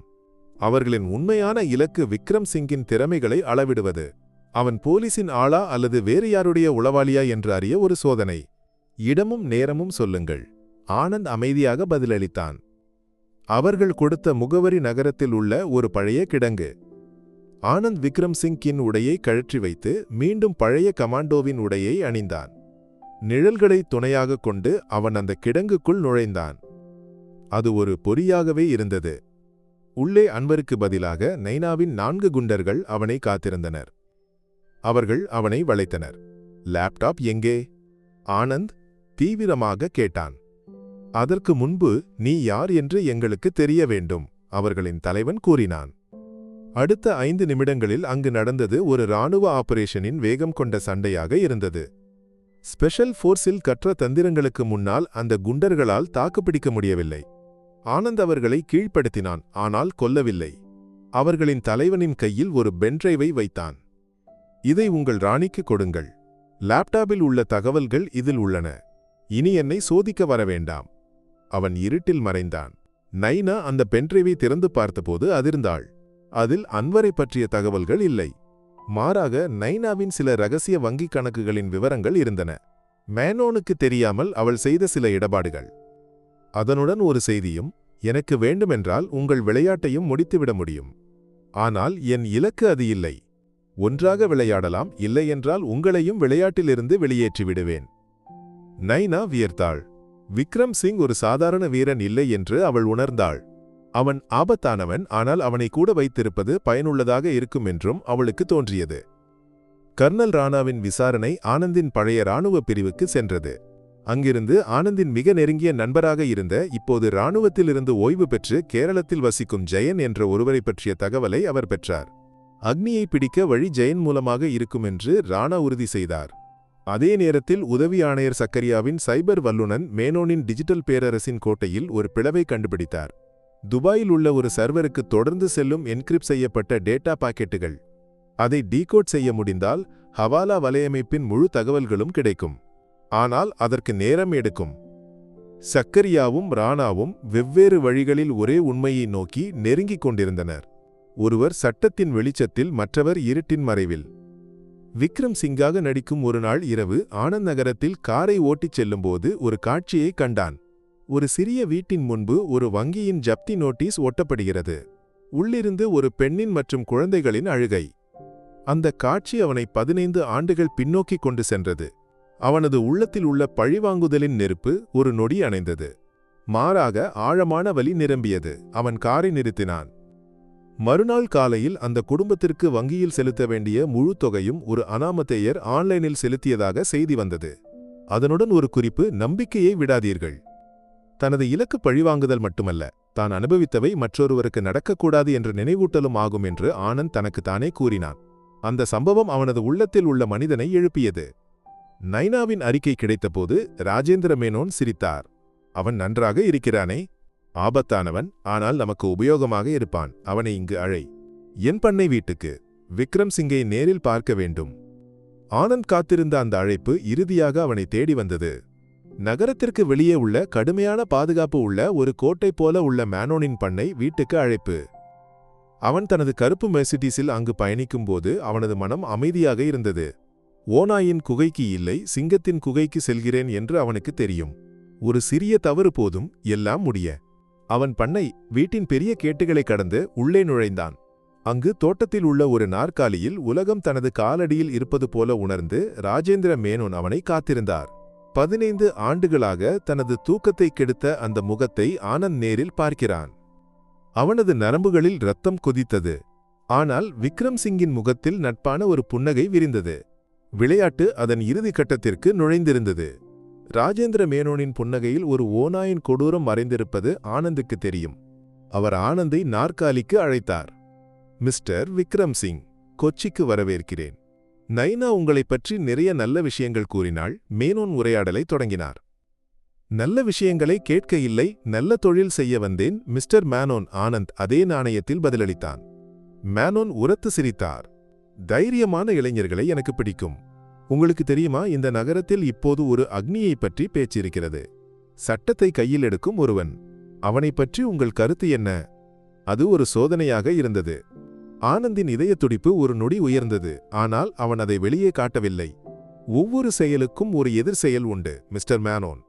அவர்களின் உண்மையான இலக்கு விக்ரம் சிங்கின் திறமைகளை அளவிடுவது. அவன் போலீசின் ஆளா அல்லது வேறு யாருடைய உளவாளியா என்று அறிய ஒரு சோதனை. இடமும் நேரமும் சொல்லுங்கள். ஆனந்த் அமைதியாக பதிலளித்தான். அவர்கள் கொடுத்த முகவரி நகரத்தில் உள்ள ஒரு பழைய கிடங்கு. ஆனந்த் விக்ரம் சிங்கின் உடையை கழற்றி வைத்து மீண்டும் பழைய கமாண்டோவின் உடையை அணிந்தான். நிழல்களை துணையாக கொண்டு அவன் அந்த கிடங்குக்குள் நுழைந்தான். அது ஒரு பொறியாகவே இருந்தது. உள்ளே அன்வருக்கு பதிலாக நைனாவின் 4 குண்டர்கள் அவனை காத்திருந்தனர். அவர்கள் அவனை வளைத்தனர். லேப்டாப் எங்கே? ஆனந்த் தீவிரமாக கேட்டான். அதற்கு முன்பு நீ யார் என்று எங்களுக்கு தெரிய வேண்டும், அவர்களின் தலைவன் கூறினான். அடுத்த 5 நிமிடங்களில் அங்கு நடந்தது ஒரு இராணுவ ஆபரேஷனின் வேகம் கொண்ட சண்டையாக இருந்தது. ஸ்பெஷல் ஃபோர்ஸில் கற்ற தந்திரங்களுக்கு முன்னால் அந்த குண்டர்களால் தாக்குப்பிடிக்க முடியவில்லை. ஆனந்த் அவர்களை கீழ்ப்படுத்தினான், ஆனால் கொல்லவில்லை. அவர்களின் தலைவனின் கையில் ஒரு பென்டிரைவை வைத்தான். இதை உங்கள் ராணிக்கு கொடுங்கள். லேப்டாப்பில் உள்ள தகவல்கள் இதில் உள்ளன. இனி என்னை சோதிக்க வர வேண்டாம். அவன் இருட்டில் மறைந்தான். நைனா அந்த பென்டிரைவை திறந்து பார்த்தபோது அதிர்ந்தாள். அதில் அன்வரை பற்றிய தகவல்கள் இல்லை. மாறாக நைனாவின் சில ரகசிய வங்கிக் கணக்குகளின் விவரங்கள் இருந்தன. மேனோனுக்கு தெரியாமல் அவள் செய்த சில இடபாடுகள். அதனுடன் ஒரு செய்தியும், எனக்கு வேண்டுமென்றால் உங்கள் விளையாட்டையும் முடித்துவிட முடியும். ஆனால் என் இலக்கு அது இல்லை. ஒன்றாக விளையாடலாம், இல்லையென்றால் உங்களையும் விளையாட்டிலிருந்து வெளியேற்றிவிடுவேன். நைனா வியர்த்தாள். விக்ரம் சிங் ஒரு சாதாரண வீரன் இல்லை என்று அவள் உணர்ந்தாள். அவன் ஆபத்தானவன், ஆனால் அவனை கூட வைத்திருப்பது பயனுள்ளதாக இருக்கும் என்றும் அவளுக்கு தோன்றியது. கர்னல் ராணாவின் விசாரணை ஆனந்தின் பழைய இராணுவ பிரிவுக்கு சென்றது. அங்கிருந்து ஆனந்தின் மிக நெருங்கிய நண்பராக இருந்த, இப்போது இராணுவத்திலிருந்து ஓய்வு பெற்று கேரளத்தில் வசிக்கும் ஜெயன் என்ற ஒருவரை பற்றிய தகவலை அவர் பெற்றார். அக்னியை பிடிக்க வழி ஜெயன் மூலமாக இருக்கும் என்று ராணா உறுதி செய்தார். அதே நேரத்தில் உதவி ஆணையர் சக்கரியாவின் சைபர் வல்லுநன் மேனோனின் டிஜிட்டல் பேரரசின் கோட்டையில் ஒரு பிளவை கண்டுபிடித்தார். துபாயில் உள்ள ஒரு சர்வருக்கு தொடர்ந்து செல்லும் என்கிரிப்ட் செய்யப்பட்ட டேட்டா பாக்கெட்டுகள். அதை டீகோட் செய்ய முடிந்தால் ஹவாலா வலையமைப்பின் முழு தகவல்களும் கிடைக்கும். ஆனால் அதற்கு நேரம் எடுக்கும். சக்கரியாவும் ராணாவும் வெவ்வேறு வழிகளில் ஒரே உண்மையை நோக்கி நெருங்கிக் கொண்டிருந்தனர். ஒருவர் சட்டத்தின் வெளிச்சத்தில், மற்றவர் இருட்டின் மறைவில். விக்ரம் சிங்காக நடிக்கும் ஒரு நாள் இரவு ஆனந்த் நகரத்தில் காரை ஓட்டிச் செல்லும்போது ஒரு காட்சியை கண்டான். ஒரு சிறிய வீட்டின் முன்பு ஒரு வங்கியின் ஜப்தி நோட்டீஸ் ஒட்டப்படுகிறது. உள்ளிருந்து ஒரு பெண்ணின் மற்றும் குழந்தைகளின் அழுகை. அந்த காட்சி அவனை 15 ஆண்டுகள் பின்னோக்கி கொண்டு சென்றது. அவனது உள்ளத்தில் உள்ள பழிவாங்குதலின் நெருப்பு ஒரு நொடி அணைந்தது. மாறாக ஆழமான வலி நிரம்பியது. அவன் காரை நிறுத்தினான். மறுநாள் காலையில் அந்த குடும்பத்திற்கு வங்கியில் செலுத்த வேண்டிய முழு தொகையும் ஒரு அனாமதேயர் ஆன்லைனில் செலுத்தியதாக செய்தி வந்தது. அதனுடன் ஒரு குறிப்பு: நம்பிக்கையை விடாதீர்கள். தனது இலக்கு பழிவாங்குதல் மட்டுமல்ல, தான் அனுபவித்தவை மற்றொருவருக்கு நடக்கக்கூடாது என்ற நினைவூட்டலும் ஆகும் என்று ஆனந்த் தனக்கு தானே கூறினான். அந்த சம்பவம் அவனது உள்ளத்தில் உள்ள மனிதனை எழுப்பியது. நைனாவின் அறிக்கை கிடைத்தபோது ராஜேந்திர மேனோன் சிரித்தார். அவன் நன்றாக இருக்கிறானே, ஆபத்தானவன், ஆனால் நமக்கு உபயோகமாக இருப்பான். அவனை இங்கு அழை. என் பண்ணை வீட்டுக்கு. விக்ரம் சிங்கை நேரில் பார்க்க வேண்டும். ஆனந்த் காத்திருந்த அந்த அழைப்பு இறுதியாக அவனை தேடி வந்தது. நகரத்திற்கு வெளியே உள்ள கடுமையான பாதுகாப்பு உள்ள ஒரு கோட்டை போல உள்ள மேனோனின் பண்ணை வீட்டுக்கு அழைப்பு. அவன் தனது கருப்பு மெர்சிடிஸில் அங்கு பயணிக்கும்போது அவனது மனம் அமைதியாக இருந்தது. ஓநாயின் குகைக்கு இல்லை, சிங்கத்தின் குகைக்கு செல்கிறேன் என்று அவனுக்கு தெரியும். ஒரு சிறிய தவறு போதும், எல்லாம் முடிய. அவன் பண்ணை வீட்டின் பெரிய கேட்டுகளை கடந்து உள்ளே நுழைந்தான். அங்கு தோட்டத்தில் உள்ள ஒரு நாற்காலியில் உலகம் தனது காலடியில் இருப்பது போல உணர்ந்து ராஜேந்திர மேனோன் அவனை காத்திருந்தார். 15 ஆண்டுகளாக தனது தூக்கத்தை கெடுத்த அந்த முகத்தை ஆனந்த் நேரில் பார்க்கிறான். அவனது நரம்புகளில் இரத்தம் கொதித்தது. ஆனால் விக்ரம் சிங்கின் முகத்தில் நட்பான ஒரு புன்னகை விரிந்தது. விளையாட்டு அதன் இறுதி கட்டத்திற்கு நுழைந்திருந்தது. ராஜேந்திர மேனோனின் புன்னகையில் ஒரு ஓநாயின் கொடூரம் மறைந்திருப்பது ஆனந்துக்கு தெரியும். அவர் ஆனந்தை நாற்காலிக்கு அழைத்தார். மிஸ்டர் விக்ரம் சிங், கொச்சிக்கு வரவேற்கிறேன். நைனா உங்களைப் பற்றி நிறைய நல்ல விஷயங்கள் கூறினாள். மேனோன் உரையாடலை தொடங்கினார். நல்ல விஷயங்களை கேட்க இல்லை, நல்ல தொழில் செய்ய வந்தேன் மிஸ்டர் மேனோன். ஆனந்த் அதே நாணயத்தில் பதிலளித்தான். மேனோன் உரத்து சிரித்தார். தைரியமான இளைஞர்களை எனக்கு பிடிக்கும். உங்களுக்கு தெரியுமா, இந்த நகரத்தில் இப்போது ஒரு அக்னியை பற்றி பேச்சிருக்கிறது. சட்டத்தை கையில் எடுக்கும் ஒருவன். அவனைப் பற்றி உங்கள் கருத்து என்ன? அது ஒரு சோதனையாக இருந்தது. ஆனந்தின் இதய துடிப்பு ஒரு நொடி உயர்ந்தது. ஆனால் அவன் அதை வெளியே காட்டவில்லை. ஒவ்வொரு செயலுக்கும் ஒரு எதிர் செயல் உண்டு மிஸ்டர் மேனோன்.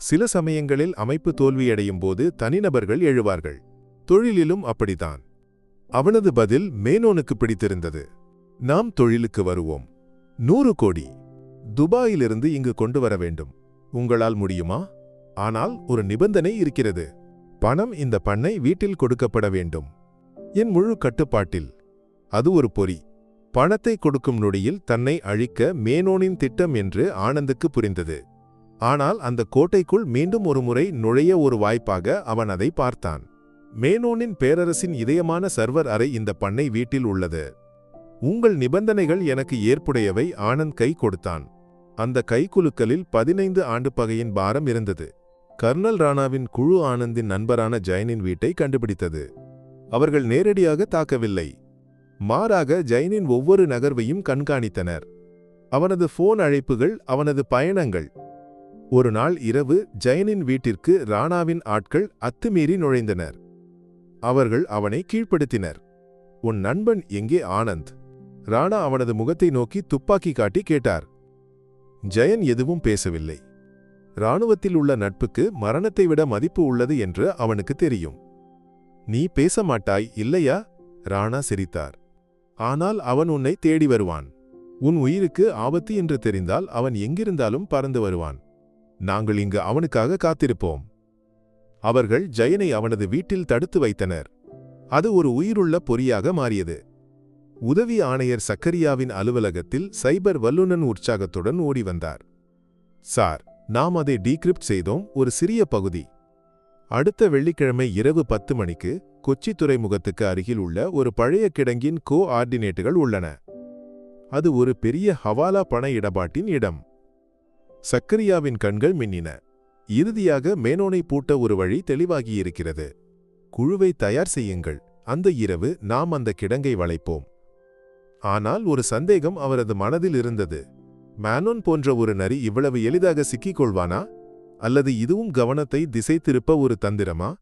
சில சமயங்களில் அமைப்பு தோல்வியடையும் போது தனிநபர்கள் எழுவார்கள். தொழிலிலும் அப்படித்தான். அவனது பதில் மேனோனுக்கு பிடித்திருந்தது. நாம் தொழிலுக்கு வருவோம். 100 கோடி துபாயிலிருந்து இங்கு கொண்டு வர வேண்டும். உங்களால் முடியுமா? ஆனால் ஒரு நிபந்தனை இருக்கிறது. பணம் இந்த பண்ணை வீட்டில் கொடுக்கப்பட வேண்டும். என் முழு கட்டுப்பாட்டில். அது ஒரு பொறி. பணத்தை கொடுக்கும் நொடியில் தன்னை அழிக்க மேனோனின் திட்டம் என்று ஆனந்துக்கு புரிந்தது. ஆனால் அந்த கோட்டைக்குள் மீண்டும் ஒரு முறை நுழைய ஒரு வாய்ப்பாக அவன் அதை பார்த்தான். மேனோனின் பேரரசின் இதயமான சர்வர் அறை இந்த பண்ணை வீட்டில் உள்ளது. உங்கள் நிபந்தனைகள் எனக்கு ஏற்புடையவை. ஆனந்த் கை கொடுத்தான். அந்த கைக்குலுக்கலில் 15 ஆண்டு பகையின் பாரம் இருந்தது. கர்னல் ராணாவின் குழு ஆனந்தின் நண்பரான ஜெயனின் வீட்டை கண்டுபிடித்தது. அவர்கள் நேரடியாக தாக்கவில்லை. மாறாக ஜெயனின் ஒவ்வொரு நகர்வையும் கண்காணித்தனர். அவனது போன் அழைப்புகள், அவனது பயணங்கள். ஒரு நாள் இரவு ஜெயனின் வீட்டிற்கு ராணாவின் ஆட்கள் அத்துமீறி நுழைந்தனர். அவர்கள் அவனை கீழ்ப்படுத்தினர். உன் நண்பன் எங்கே? ஆனந்த். ராணா அவனது முகத்தை நோக்கி துப்பாக்கி காட்டி கேட்டார். ஜெயன் எதுவும் பேசவில்லை. இராணுவத்தில் உள்ள நட்புக்கு மரணத்தை விட மதிப்பு உள்ளது என்று அவனுக்கு தெரியும். நீ பேச மாட்டாய் இல்லையா? ராணா சிரித்தார். ஆனால் அவன் உன்னை தேடி வருவான். உன் உயிருக்கு ஆபத்து என்று தெரிந்தால் அவன் எங்கிருந்தாலும் பறந்து வருவான். நாங்கள் இங்கு அவனுக்காக காத்திருப்போம். அவர்கள் ஜெயனை அவனது வீட்டில் தடுத்து வைத்தனர். அது ஒரு உயிருள்ள பொறியாக மாறியது. உதவி ஆணையர் சக்கரியாவின் அலுவலகத்தில் சைபர் வல்லுநன் உற்சாகத்துடன் ஓடி வந்தார். சார், நாம் அதை டீக்ரிப்ட் செய்தோம், ஒரு சிறிய பகுதி. அடுத்த வெள்ளிக்கிழமை இரவு 10 மணிக்கு கொச்சி துறைமுகத்துக்கு அருகில் உள்ள ஒரு பழைய கிடங்கின் கோஆர்டினேட்டுகள் உள்ளன. அது ஒரு பெரிய ஹவாலா பண இடபாட்டின் இடம். சக்கரியாவின் கண்கள் மின்னின. இறுதியாக மேனோனை பூட்ட ஒரு வழி தெளிவாகியிருக்கிறது. குழுவை தயார் செய்யுங்கள். அந்த இரவு நாம் அந்த கிடங்கை வளைப்போம். ஆனால் ஒரு சந்தேகம் அவரது மனதில் இருந்தது. மேனோன் போன்ற ஒரு நரி இவ்வளவு எளிதாக சிக்கிக் கொள்வானா? அல்லது இதுவும் கவனத்தை திசை திருப்ப ஒரு தந்திரமா?